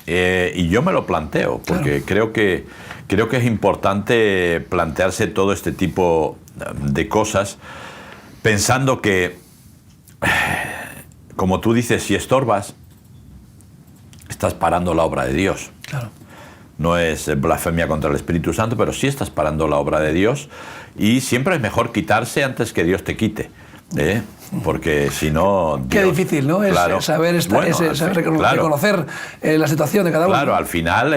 y yo me lo planteo, porque claro, creo que es importante plantearse todo este tipo de cosas, pensando que, como tú dices, si estorbas, estás parando la obra de Dios. Claro. No es blasfemia contra el Espíritu Santo, pero sí estás parando la obra de Dios, y siempre es mejor quitarse antes que Dios te quite. porque si no... Qué difícil, ¿no? Claro, es saber, reconocer la situación de cada uno. Claro, al final,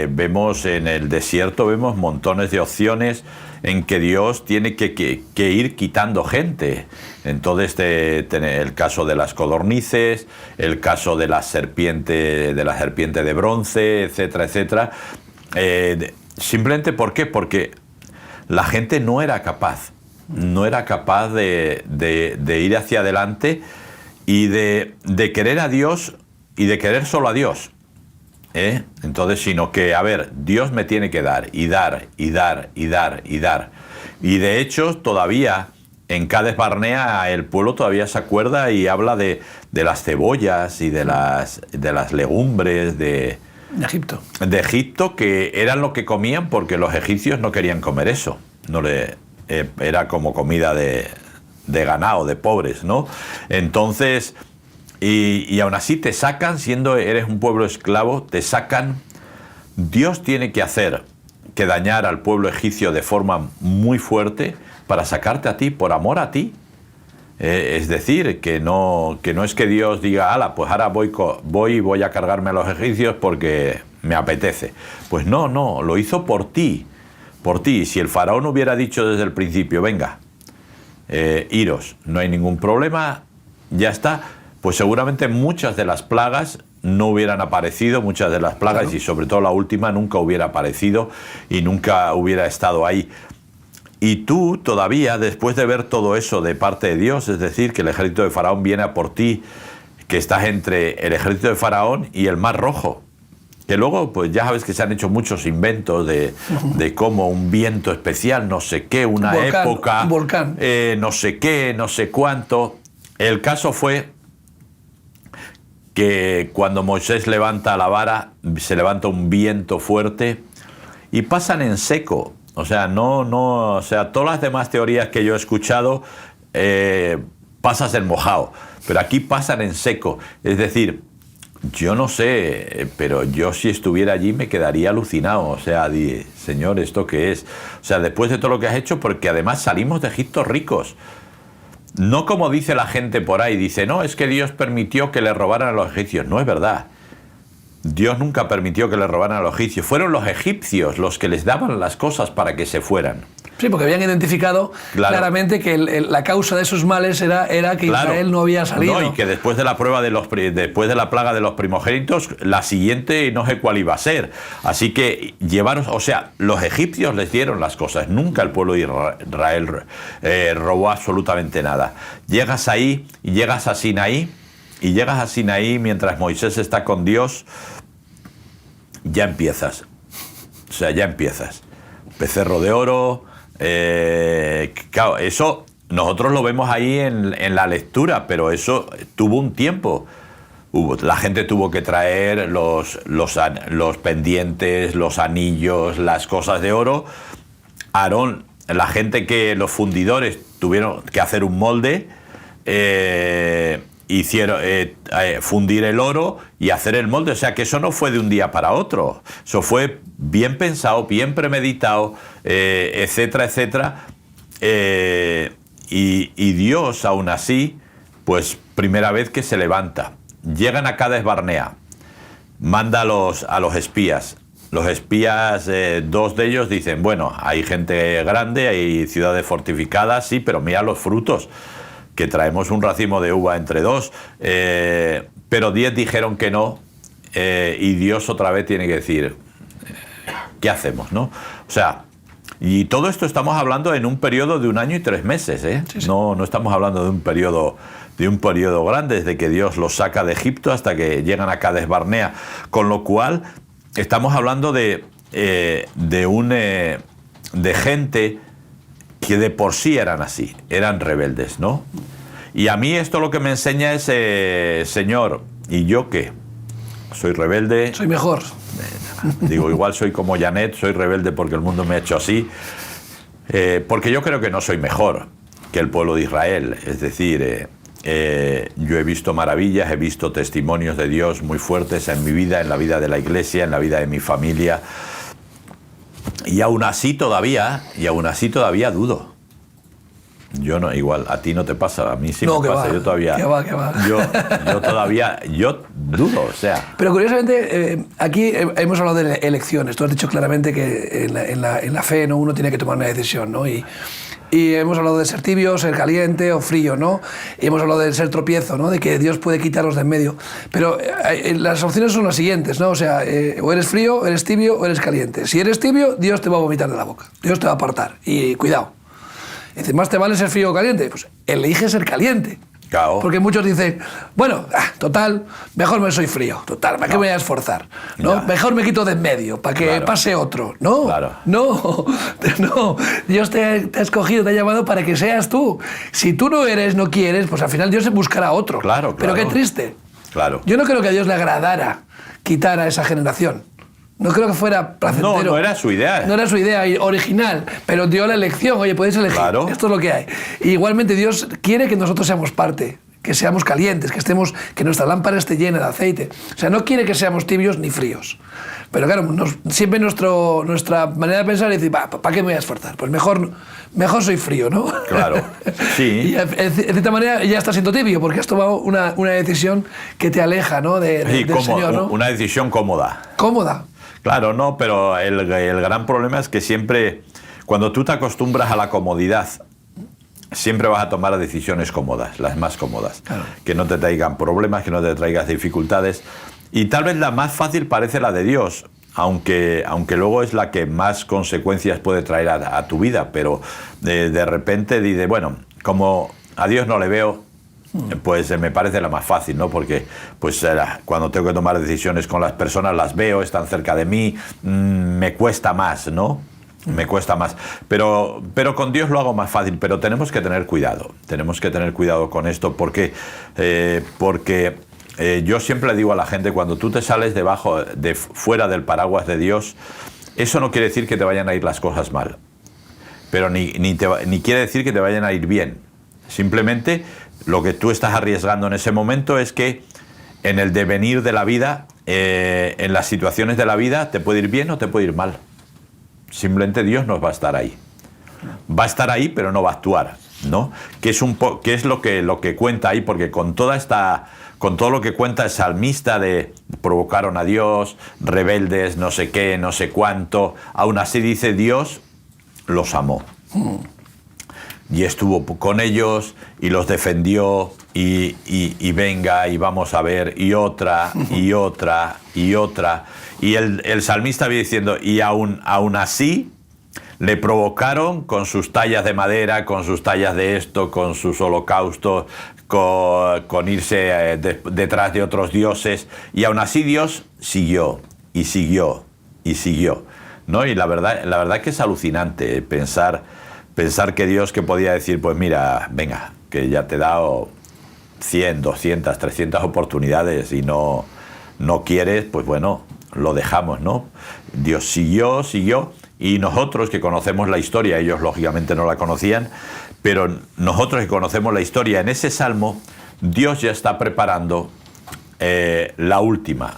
vemos en el desierto, vemos montones de opciones en que Dios tiene que ir quitando gente. Entonces, el caso de las codornices, el caso de la serpiente de bronce, etcétera, etcétera. Simplemente, ¿por qué? Porque la gente no era capaz de ir hacia adelante y de querer a Dios y de querer solo a Dios. Entonces, sino que, a ver, Dios me tiene que dar, y dar, y dar, y dar, y dar. Y de hecho, todavía en Cades Barnea el pueblo todavía se acuerda y habla de las cebollas y de las legumbres de Egipto, que eran lo que comían porque los egipcios no querían comer eso. Era como comida de ganado, de pobres, ¿no? Entonces... Y aún así te sacan, eres un pueblo esclavo, te sacan. Dios tiene que dañar al pueblo egipcio de forma muy fuerte para sacarte a ti, por amor a ti. Es decir, que no es que Dios diga, ala, pues ahora voy a cargarme a los egipcios porque me apetece. Pues no, lo hizo por ti. Por ti. Si el faraón hubiera dicho desde el principio, venga, iros, no hay ningún problema, ya está, pues seguramente muchas de las plagas no hubieran aparecido, muchas de las plagas, claro. Y sobre todo la última nunca hubiera aparecido y nunca hubiera estado ahí. Y tú todavía, después de ver todo eso de parte de Dios, es decir, que el ejército de Faraón viene a por ti, que estás entre el ejército de Faraón y el Mar Rojo, que luego pues ya sabes que se han hecho muchos inventos de cómo un viento especial, no sé qué, una época, un volcán. No sé qué, no sé cuánto. El caso fue que cuando Moisés levanta la vara, se levanta un viento fuerte y pasan en seco. O sea, todas las demás teorías que yo he escuchado, pasas en mojado, pero aquí pasan en seco. Es decir, yo no sé, pero yo si estuviera allí me quedaría alucinado. O sea, Señor, ¿esto qué es? O sea, después de todo lo que has hecho, porque además salimos de Egipto ricos. No como dice la gente por ahí, dice, no, es que Dios permitió que le robaran a los egipcios. No es verdad. Dios nunca permitió que le robaran a los egipcios. Fueron los egipcios los que les daban las cosas para que se fueran. Sí, porque habían identificado claramente que la causa de sus males era que Israel no había salido. No, y que después de la prueba después de la plaga de los primogénitos, la siguiente no sé cuál iba a ser. Así que los egipcios les dieron las cosas. Nunca el pueblo de Israel robó absolutamente nada. Llegas ahí y llegas a Sinaí. Y llegas a Sinaí mientras Moisés está con Dios, ya empiezas. O sea, ya empiezas. Becerro de oro. Claro, eso nosotros lo vemos ahí en la lectura, pero eso tuvo un tiempo. La gente tuvo que traer los pendientes, los anillos, las cosas de oro. Aarón, la gente los fundidores tuvieron que hacer un molde. Hicieron fundir el oro y hacer el molde, o sea que eso no fue de un día para otro, eso fue bien pensado, bien premeditado, etcétera, etcétera, y Dios aún así, pues primera vez que se levanta, llegan a Cades Barnea, manda a los espías. Los espías, dos de ellos dicen, bueno, hay gente grande, hay ciudades fortificadas, sí, pero mira los frutos, que traemos un racimo de uva entre dos, pero 10 dijeron que no, y Dios otra vez tiene que decir, ¿qué hacemos, no? O sea, y todo esto estamos hablando en un periodo de 1 año y 3 meses, ¿eh? Sí, sí. No estamos hablando de un periodo grande, desde que Dios los saca de Egipto hasta que llegan a Cades Barnea, con lo cual estamos hablando de gente que de por sí eran así, eran rebeldes, ¿no? Y a mí esto lo que me enseña es, Señor, ¿y yo qué? ¿Soy rebelde? Soy mejor. Digo, igual soy como Janet, soy rebelde porque el mundo me ha hecho así, porque yo creo que no soy mejor que el pueblo de Israel. Es decir, yo he visto maravillas, he visto testimonios de Dios muy fuertes en mi vida, en la vida de la iglesia, en la vida de mi familia. Y aún así todavía dudo. Yo no, igual, a ti no te pasa, a mí sí No, me que pasa, va, yo todavía... que va, que va. Yo todavía, yo dudo, o sea... Pero curiosamente, aquí hemos hablado de elecciones. Tú has dicho claramente que en la fe, ¿no?, uno tiene que tomar una decisión, ¿no? Y hemos hablado de ser tibio, ser caliente o frío, ¿no? Y hemos hablado de ser tropiezo, ¿no?, de que Dios puede quitarlos de en medio. Pero las opciones son las siguientes, ¿no? O sea, o eres frío, eres tibio o eres caliente. Si eres tibio, Dios te va a vomitar de la boca. Dios te va a apartar. Y cuidado. Dice, ¿más te vale ser frío o caliente? Pues elige ser caliente. Claro. Porque muchos dicen, bueno, total, mejor me soy frío, total, ¿para qué me voy a esforzar? ¿No? Ya. Mejor me quito de en medio, para que pase otro. No, no, Dios te ha escogido, te ha llamado para que seas tú. Si tú no eres, no quieres, pues al final Dios se buscará otro. Claro. Pero qué triste. Claro. Yo no creo que a Dios le agradara quitar a esa generación. No creo que fuera placentero. No era su idea. No era su idea original, pero dio la elección. Oye, podéis elegir. Claro. Esto es lo que hay. Y igualmente Dios quiere que nosotros seamos parte, que seamos calientes, que nuestra lámpara esté llena de aceite. O sea, no quiere que seamos tibios ni fríos. Pero claro, siempre nuestra manera de pensar es decir, ¿para qué me voy a esforzar? Pues mejor soy frío, ¿no? Claro, sí. Y de cierta manera ya estás siendo tibio, porque has tomado una decisión que te aleja, ¿no?, del Señor, ¿no? Una decisión cómoda. Cómoda. Claro, no, pero el gran problema es que siempre, cuando tú te acostumbras a la comodidad, siempre vas a tomar decisiones cómodas, las más cómodas. Claro. Que no te traigan problemas, que no te traigas dificultades. Y tal vez la más fácil parece la de Dios, aunque luego es la que más consecuencias puede traer a tu vida. Pero de repente dice, bueno, como a Dios no le veo, pues me parece la más fácil, ¿no? Porque pues cuando tengo que tomar decisiones con las personas, las veo, están cerca de mí, me cuesta más, ¿no? Me cuesta más. Pero con Dios lo hago más fácil. Pero tenemos que tener cuidado. Tenemos que tener cuidado con esto porque yo siempre le digo a la gente, cuando tú te sales fuera del paraguas de Dios, eso no quiere decir que te vayan a ir las cosas mal. Pero ni quiere decir que te vayan a ir bien. Simplemente lo que tú estás arriesgando en ese momento es que en el devenir de la vida, en las situaciones de la vida, te puede ir bien o te puede ir mal. Simplemente Dios no va a estar ahí. Va a estar ahí, pero no va a actuar, ¿no? Que es lo que cuenta ahí, porque con todo lo que cuenta el salmista de provocaron a Dios, rebeldes, no sé qué, no sé cuánto, aún así dice Dios los amó. Y estuvo con ellos y los defendió y venga y vamos a ver y otra y otra y otra. Y el salmista viene diciendo, y aún así le provocaron con sus tallas de madera, con sus tallas de esto, con sus holocaustos, con irse detrás de otros dioses. Y aún así Dios siguió y siguió y siguió, ¿no? Y la verdad que es alucinante pensar que Dios, que podía decir, pues mira, venga, que ya te he dado 100, 200, 300 oportunidades y no quieres, pues bueno, lo dejamos, ¿no? Dios siguió, y nosotros que conocemos la historia, ellos lógicamente no la conocían, pero nosotros que conocemos la historia, en ese salmo, Dios ya está preparando la última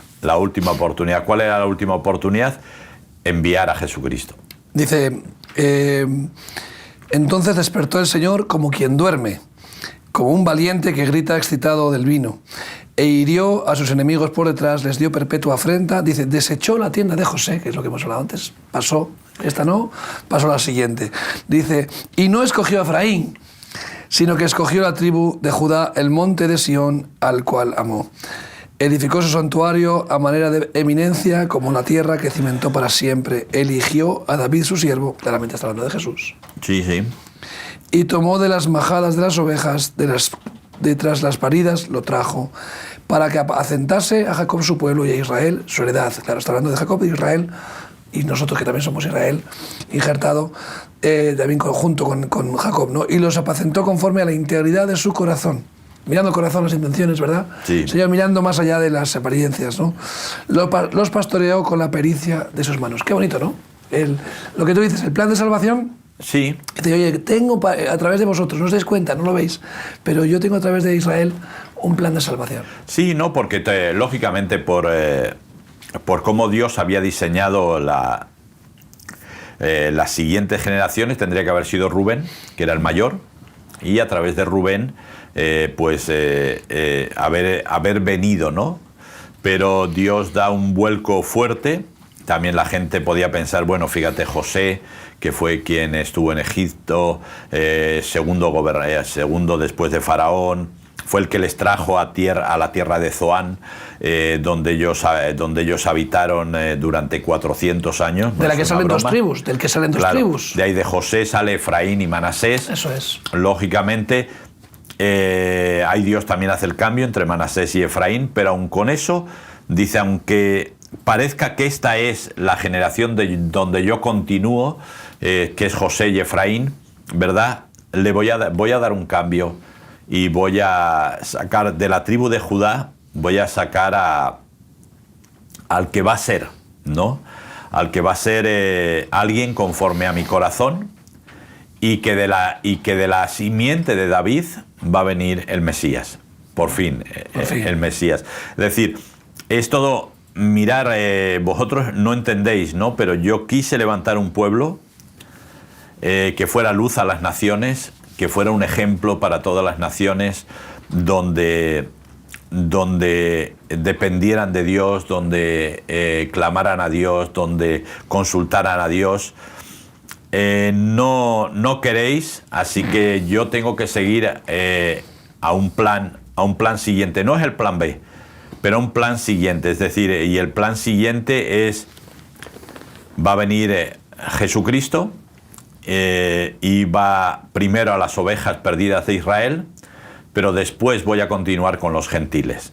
oportunidad. ¿Cuál era la última oportunidad? Enviar a Jesucristo. Dice... Entonces despertó el Señor como quien duerme, como un valiente que grita excitado del vino, e hirió a sus enemigos por detrás, les dio perpetua afrenta. Dice, desechó la tienda de José, que es lo que hemos hablado antes, pasó, esta no, pasó la siguiente. Dice, y no escogió a Efraín, sino que escogió la tribu de Judá, el monte de Sión, al cual amó. Edificó su santuario a manera de eminencia, como la tierra que cimentó para siempre. Eligió a David su siervo, claramente está hablando de Jesús. Sí, sí. Y tomó de las majadas de las ovejas, de tras las paridas, lo trajo, para que apacentase a Jacob su pueblo y a Israel su heredad. Claro, está hablando de Jacob y Israel, y nosotros que también somos Israel, injertado también junto con Jacob, ¿no? Y los apacentó conforme a la integridad de su corazón. Mirando el corazón, las intenciones, ¿verdad? Sí. Señor, mirando más allá de las apariencias, ¿no? Los pastoreó con la pericia de sus manos. Qué bonito, ¿no? Lo que tú dices, el plan de salvación. Sí. Dice, oye, tengo a través de vosotros, no os dais cuenta, no lo veis, pero yo tengo a través de Israel un plan de salvación. Sí, no, porque lógicamente por cómo Dios había diseñado las siguientes generaciones, tendría que haber sido Rubén, que era el mayor, y a través de Rubén haber venido, ¿no? Pero Dios da un vuelco fuerte. También la gente podía pensar, bueno, fíjate, José, que fue quien estuvo en Egipto, segundo después de Faraón, fue el que les trajo a la tierra de Zoán, donde ellos habitaron durante 400 años. De la que salen dos tribus, del que salen dos tribus. De ahí de José sale Efraín y Manasés. Eso es. Lógicamente, ahí Dios también hace el cambio entre Manasés y Efraín, pero aun con eso, dice, aunque parezca que esta es la generación donde yo continúo, que es José y Efraín, ¿verdad? Voy a dar un cambio y voy a sacar de la tribu de Judá, voy a sacar al que va a ser, ¿no? Al que va a ser alguien conforme a mi corazón, y que de la simiente de David va a venir el Mesías, por fin. El Mesías. Es decir, es todo, mirar, vosotros no entendéis, ¿no? Pero yo quise levantar un pueblo que fuera luz a las naciones, que fuera un ejemplo para todas las naciones, donde dependieran de Dios, donde clamaran a Dios, donde consultaran a Dios. No queréis, así que yo tengo que seguir a un plan siguiente. No es el plan B, pero un plan siguiente. Es decir, y el plan siguiente va a venir Jesucristo, y va primero a las ovejas perdidas de Israel, pero después voy a continuar con los gentiles,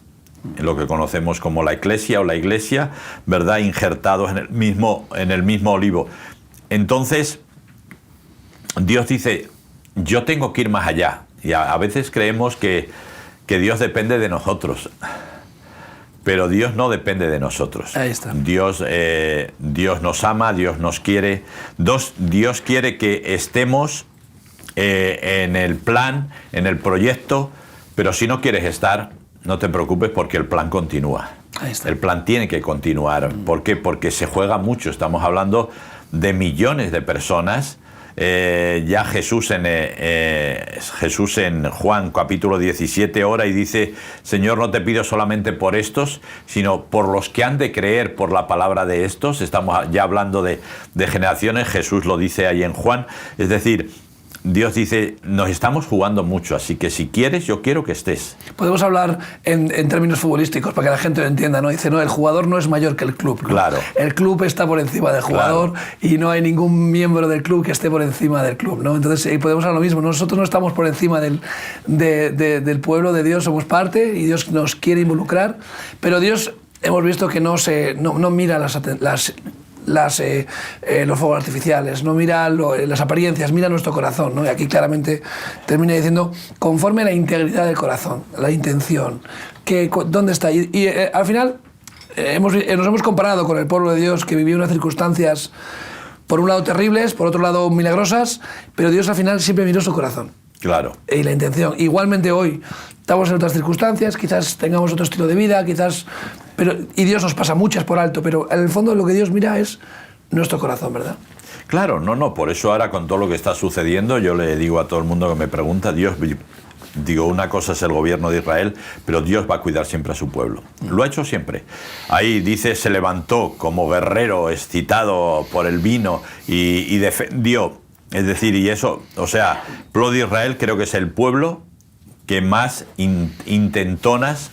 en lo que conocemos como la Iglesia o la Iglesia, ¿verdad? Injertados en el mismo olivo. Entonces, Dios dice, yo tengo que ir más allá. Y a veces creemos que Dios depende de nosotros, pero Dios no depende de nosotros. Ahí está. Dios nos ama, Dios nos quiere. Dios quiere que estemos en el plan, en el proyecto, pero si no quieres estar, no te preocupes, porque el plan continúa. Ahí está. El plan tiene que continuar. ¿Por qué? Porque se juega mucho. Estamos hablando de millones de personas. Ya Jesús en Juan capítulo 17 ora y dice, Señor, no te pido solamente por estos, sino por los que han de creer por la palabra de estos. Estamos ya hablando de generaciones. Jesús lo dice ahí en Juan. Es decir, Dios dice, nos estamos jugando mucho, así que si quieres, yo quiero que estés. Podemos hablar en términos futbolísticos para que la gente lo entienda, ¿no? Dice, no, el jugador no es mayor que el club, ¿no? Claro. El club está por encima del jugador, claro, y no hay ningún miembro del club que esté por encima del club, ¿no? Entonces, podemos hablar lo mismo. Nosotros no estamos por encima del pueblo de Dios, somos parte y Dios nos quiere involucrar, pero Dios hemos visto que no mira los fuegos artificiales, no mira las apariencias, mira nuestro corazón, ¿no? Y aquí claramente termina diciendo, conforme a la integridad del corazón, la intención, ¿dónde está? Y al final nos hemos comparado con el pueblo de Dios, que vivió unas circunstancias, por un lado terribles, por otro lado milagrosas, pero Dios al final siempre miró su corazón. Claro. Y la intención. Igualmente hoy estamos en otras circunstancias, quizás tengamos otro estilo de vida, y Dios nos pasa muchas por alto, pero en el fondo lo que Dios mira es nuestro corazón, ¿verdad? Claro, no, por eso ahora con todo lo que está sucediendo, yo le digo a todo el mundo que me pregunta, una cosa es el gobierno de Israel, pero Dios va a cuidar siempre a su pueblo. Lo ha hecho siempre. Ahí dice, se levantó como guerrero excitado por el vino y defendió. Es decir, y eso, o sea, el pueblo de Israel creo que es el pueblo que más intentonas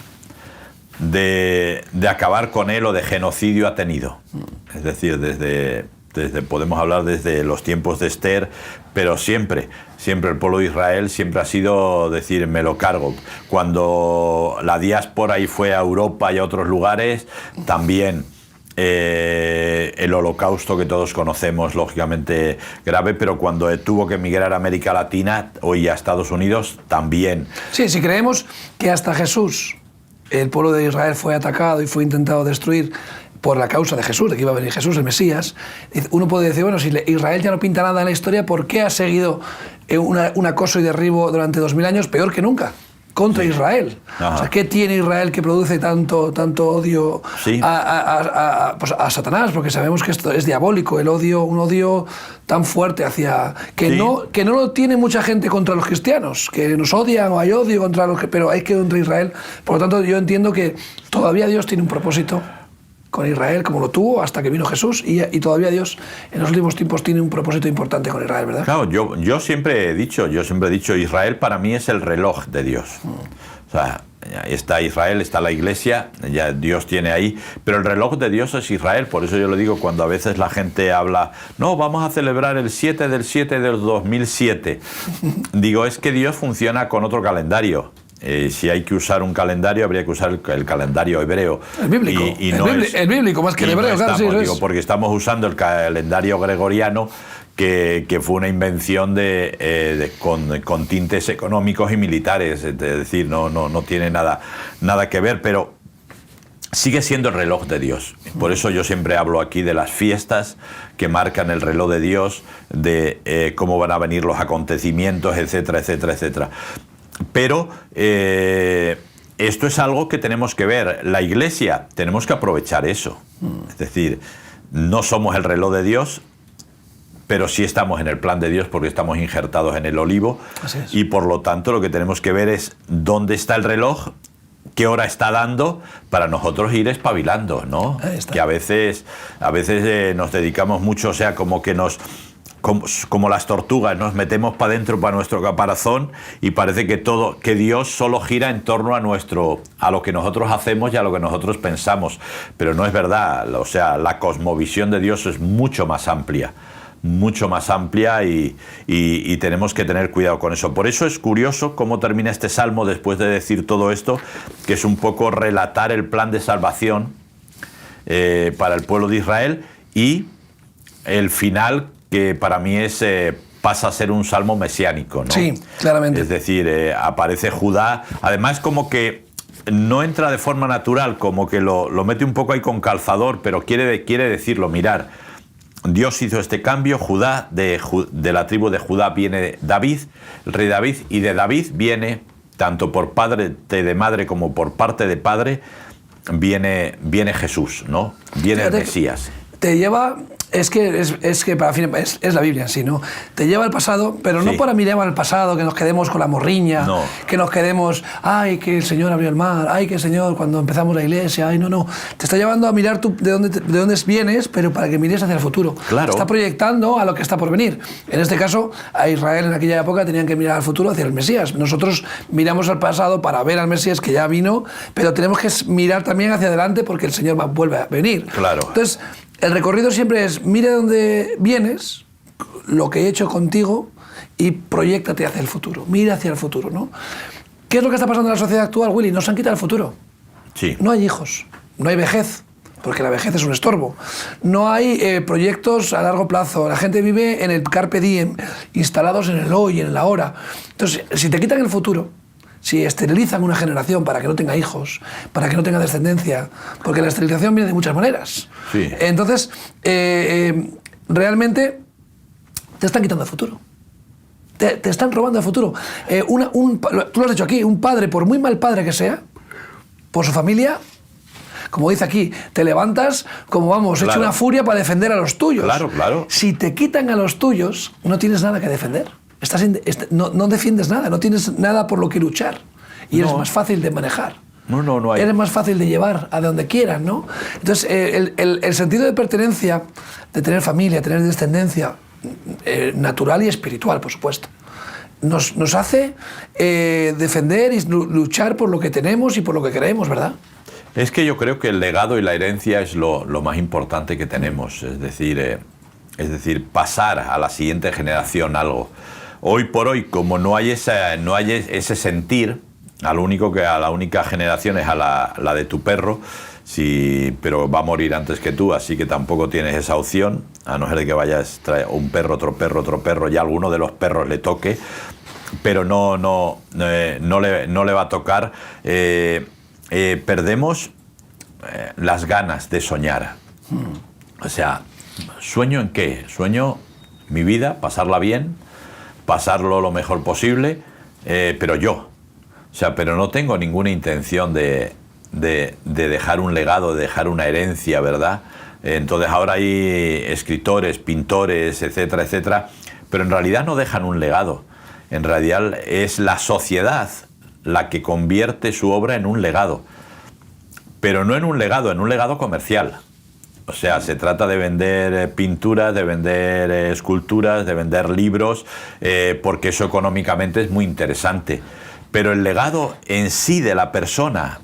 de acabar con él o de genocidio ha tenido. Es decir, podemos hablar desde los tiempos de Esther, pero siempre el pueblo de Israel siempre ha sido decir, me lo cargo. Cuando la diáspora y fue a Europa y a otros lugares, también el holocausto que todos conocemos, lógicamente grave, pero cuando tuvo que emigrar a América Latina y a Estados Unidos, también. Sí, si creemos que hasta Jesús, el pueblo de Israel fue atacado y fue intentado destruir por la causa de Jesús, de que iba a venir Jesús, el Mesías, uno puede decir, bueno, si Israel ya no pinta nada en la historia, ¿por qué ha seguido un acoso y derribo durante 2000 años peor que nunca? contra Israel. Ajá. O sea, ¿qué tiene Israel que produce tanto odio Sí. pues a Satanás? Porque sabemos que esto es diabólico, el odio, un odio tan fuerte hacia... Que, Sí. que no lo tiene mucha gente contra los cristianos, que nos odian o hay odio contra los que... Pero hay que contra Israel. Por lo tanto, yo entiendo que todavía Dios tiene un propósito con Israel, como lo tuvo hasta que vino Jesús, y todavía Dios en los últimos tiempos tiene un propósito importante con Israel, ¿verdad? Claro, yo siempre he dicho, Israel para mí es el reloj de Dios. O sea, está Israel, está la iglesia, ya Dios tiene ahí, pero el reloj de Dios es Israel. Por eso yo lo digo cuando a veces la gente habla, no, vamos a celebrar el 7 del 7 del 2007. Digo, es que Dios funciona con otro calendario. Si hay que usar un calendario, habría que usar el calendario hebreo. El bíblico. Y el bíblico, más que el hebreo, claro, sí, digo, porque estamos usando el calendario gregoriano, que fue una invención con tintes económicos y militares. Es decir, no tiene nada que ver, pero sigue siendo el reloj de Dios. Por eso yo siempre hablo aquí de las fiestas que marcan el reloj de Dios, de cómo van a venir los acontecimientos, etcétera, etcétera, etcétera. Pero esto es algo que tenemos que ver. La Iglesia, tenemos que aprovechar eso. Es decir, no somos el reloj de Dios, pero sí estamos en el plan de Dios porque estamos injertados en el olivo. Así es. Y por lo tanto lo que tenemos que ver es dónde está el reloj, qué hora está dando, para nosotros ir espabilando, ¿no? Ahí está. Que a veces nos dedicamos mucho, o sea, como que como las tortugas, nos metemos para adentro, para nuestro caparazón, y parece que Dios solo gira en torno a lo que nosotros hacemos y a lo que nosotros pensamos. Pero no es verdad. O sea, la cosmovisión de Dios es mucho más amplia y tenemos que tener cuidado con eso. Por eso es curioso cómo termina este salmo después de decir todo esto, que es un poco relatar el plan de salvación para el pueblo de Israel, y el final, que para mí pasa a ser un salmo mesiánico, ¿no? Sí, claramente. Es decir, aparece Judá, además como que no entra de forma natural, como que lo mete un poco ahí con calzador, pero quiere decirlo, mirar, Dios hizo este cambio, Judá, de la tribu de Judá viene David, el rey David, y de David viene, tanto por parte de madre como por parte de padre, viene Jesús, ¿no? Viene el Mesías. Te lleva... Es que para fin, es la Biblia en sí, ¿no? Te lleva al pasado, pero no Sí. para mirar al pasado, que nos quedemos con la morriña, No. que nos quedemos, ay, que el Señor abrió el mar, ay, que el Señor cuando empezamos la iglesia, ay, no. Te está llevando a mirar tú de dónde vienes, pero para que mires hacia el futuro. Claro. Te está proyectando a lo que está por venir. En este caso, a Israel en aquella época tenían que mirar al futuro hacia el Mesías. Nosotros miramos al pasado para ver al Mesías que ya vino, pero tenemos que mirar también hacia adelante porque el Señor vuelve a venir. Claro. Entonces, el recorrido siempre es, mira de dónde vienes, lo que he hecho contigo, y proyéctate hacia el futuro. Mira hacia el futuro, ¿no? ¿Qué es lo que está pasando en la sociedad actual, Willy? Nos han quitado el futuro. Sí. No hay hijos, no hay vejez, porque la vejez es un estorbo. No hay proyectos a largo plazo. La gente vive en el carpe diem, instalados en el hoy, en el ahora. Entonces, si te quitan el futuro, si esterilizan una generación para que no tenga hijos, para que no tenga descendencia, porque la esterilización viene de muchas maneras. Sí. Entonces, realmente te están quitando el futuro. Te están robando el futuro. Tú lo has dicho aquí, un padre, por muy mal padre que sea, por su familia, como dice aquí, te levantas como vamos, Claro. hecho una furia para defender a los tuyos. Claro, claro. Si te quitan a los tuyos, no tienes nada que defender. No defiendes nada, no tienes nada por lo que luchar. Y eres No. más fácil de manejar. No hay. Eres más fácil de llevar a donde quieras, ¿no? Entonces, el sentido de pertenencia, de tener familia, tener descendencia, natural y espiritual, por supuesto, nos hace defender y luchar por lo que tenemos y por lo que queremos, ¿verdad? Es que yo creo que el legado y la herencia es lo más importante que tenemos. Es decir, pasar a la siguiente generación algo. Hoy por hoy, como no hay ese sentir, a la única generación es a la de tu perro, sí, pero va a morir antes que tú, así que tampoco tienes esa opción, a no ser de que vayas un perro, otro perro, ya alguno de los perros le toque, pero no le va a tocar. Perdemos las ganas de soñar. O sea, ¿sueño en qué? Sueño mi vida, pasarla bien, pasarlo lo mejor posible, pero yo. O sea, pero no tengo ninguna intención de dejar un legado, de dejar una herencia, ¿verdad? Entonces ahora hay escritores, pintores, etcétera, etcétera, pero en realidad no dejan un legado. En realidad es la sociedad la que convierte su obra en un legado, pero no en un legado comercial. O sea, se trata de vender pinturas, de vender esculturas, de vender libros, porque eso económicamente es muy interesante. Pero el legado en sí de la persona,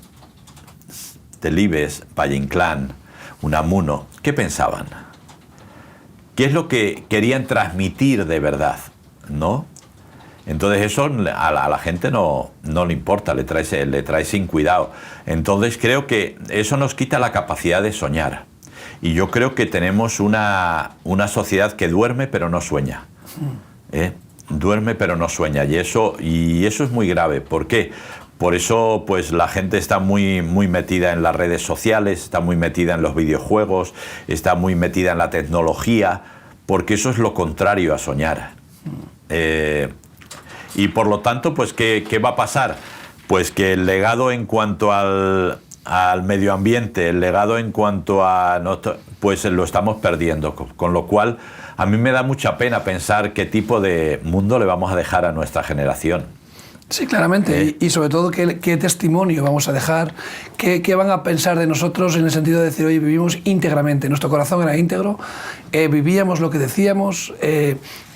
Delibes, Valle Inclán, Unamuno, ¿qué pensaban? ¿Qué es lo que querían transmitir de verdad? ¿No? Entonces eso a la gente no le importa, le trae sin cuidado. Entonces creo que eso nos quita la capacidad de soñar. Y yo creo que tenemos una sociedad que duerme pero no sueña. Duerme pero no sueña. Y eso es muy grave. ¿Por qué? Por eso pues la gente está muy metida en las redes sociales, está muy metida en los videojuegos, está muy metida en la tecnología, porque eso es lo contrario a soñar. Y por lo tanto, pues ¿qué va a pasar? Pues que el legado en cuanto al medio ambiente, el legado en cuanto a... pues lo estamos perdiendo, con lo cual a mí me da mucha pena pensar qué tipo de mundo le vamos a dejar a nuestra generación. Sí, claramente, y sobre todo qué testimonio vamos a dejar, qué van a pensar de nosotros en el sentido de decir, oye, vivimos íntegramente, nuestro corazón era íntegro, vivíamos lo que decíamos,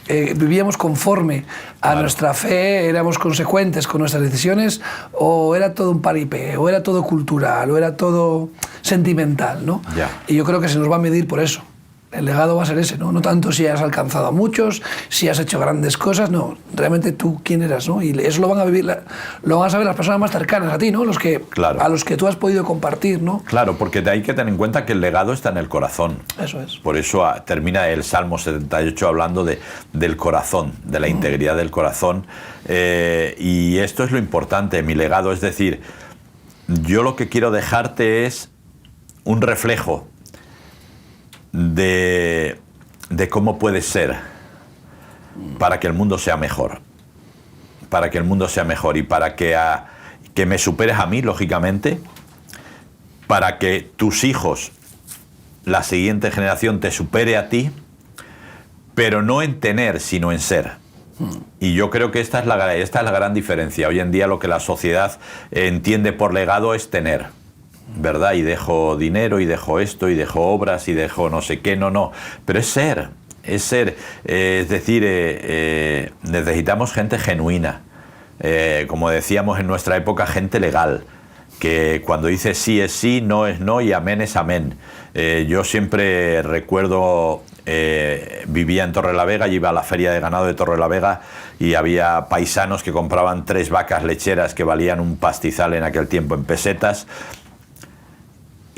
vivíamos conforme a nuestra fe, éramos consecuentes con nuestras decisiones, o era todo un paripé, o era todo cultural, o era todo sentimental, ¿no? Y yo creo que se nos va a medir por eso. El legado va a ser ese, ¿no? No tanto si has alcanzado a muchos, si has hecho grandes cosas, no. Realmente tú quién eras, ¿no? Y eso lo van a vivir, lo van a saber las personas más cercanas a ti, ¿no? Claro. A los que tú has podido compartir, ¿no? Claro, porque hay que tener en cuenta que el legado está en el corazón. Eso es. Por eso termina el Salmo 78 hablando del corazón, de la integridad del corazón. Y esto es lo importante, mi legado. Es decir, yo lo que quiero dejarte es un reflejo de cómo puedes ser para que el mundo sea mejor, para que el mundo sea mejor y para que me superes a mí, lógicamente, para que tus hijos, la siguiente generación, te supere a ti, pero no en tener, sino en ser. Y yo creo que esta es la gran diferencia. Hoy en día lo que la sociedad entiende por legado es tener, ¿verdad? Y dejo dinero, y dejo esto, y dejo obras, y dejo no sé qué, no. Pero es ser. Es decir, necesitamos gente genuina. Como decíamos en nuestra época, gente legal. Que cuando dice sí es sí, no es no, y amén es amén. Yo siempre recuerdo, vivía en Torrelavega, y iba a la feria de ganado de Torrelavega, y había paisanos que compraban 3 vacas lecheras que valían un pastizal en aquel tiempo en pesetas.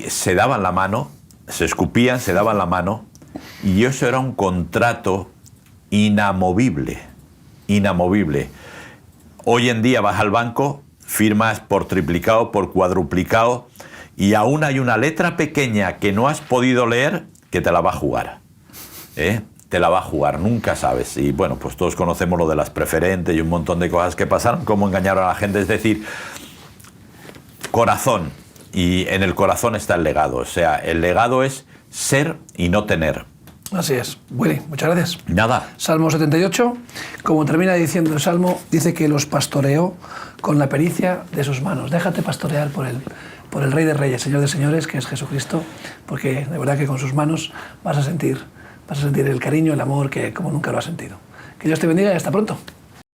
Se daban la mano, se escupían, se daban la mano, y eso era un contrato inamovible. Hoy en día vas al banco, firmas por triplicado, por cuadruplicado, y aún hay una letra pequeña que no has podido leer que te la va a jugar. Te la va a jugar, nunca sabes. Y bueno, pues todos conocemos lo de las preferentes y un montón de cosas que pasaron, cómo engañaron a la gente. Es decir, corazón. Y en el corazón está el legado. O sea, el legado es ser y no tener. Así es. Willy, muchas gracias. Nada. Salmo 78, como termina diciendo el Salmo, dice que los pastoreó con la pericia de sus manos. Déjate pastorear por el Rey de Reyes, Señor de Señores, que es Jesucristo, porque de verdad que con sus manos vas a sentir el cariño, el amor que como nunca lo has sentido. Que Dios te bendiga y hasta pronto.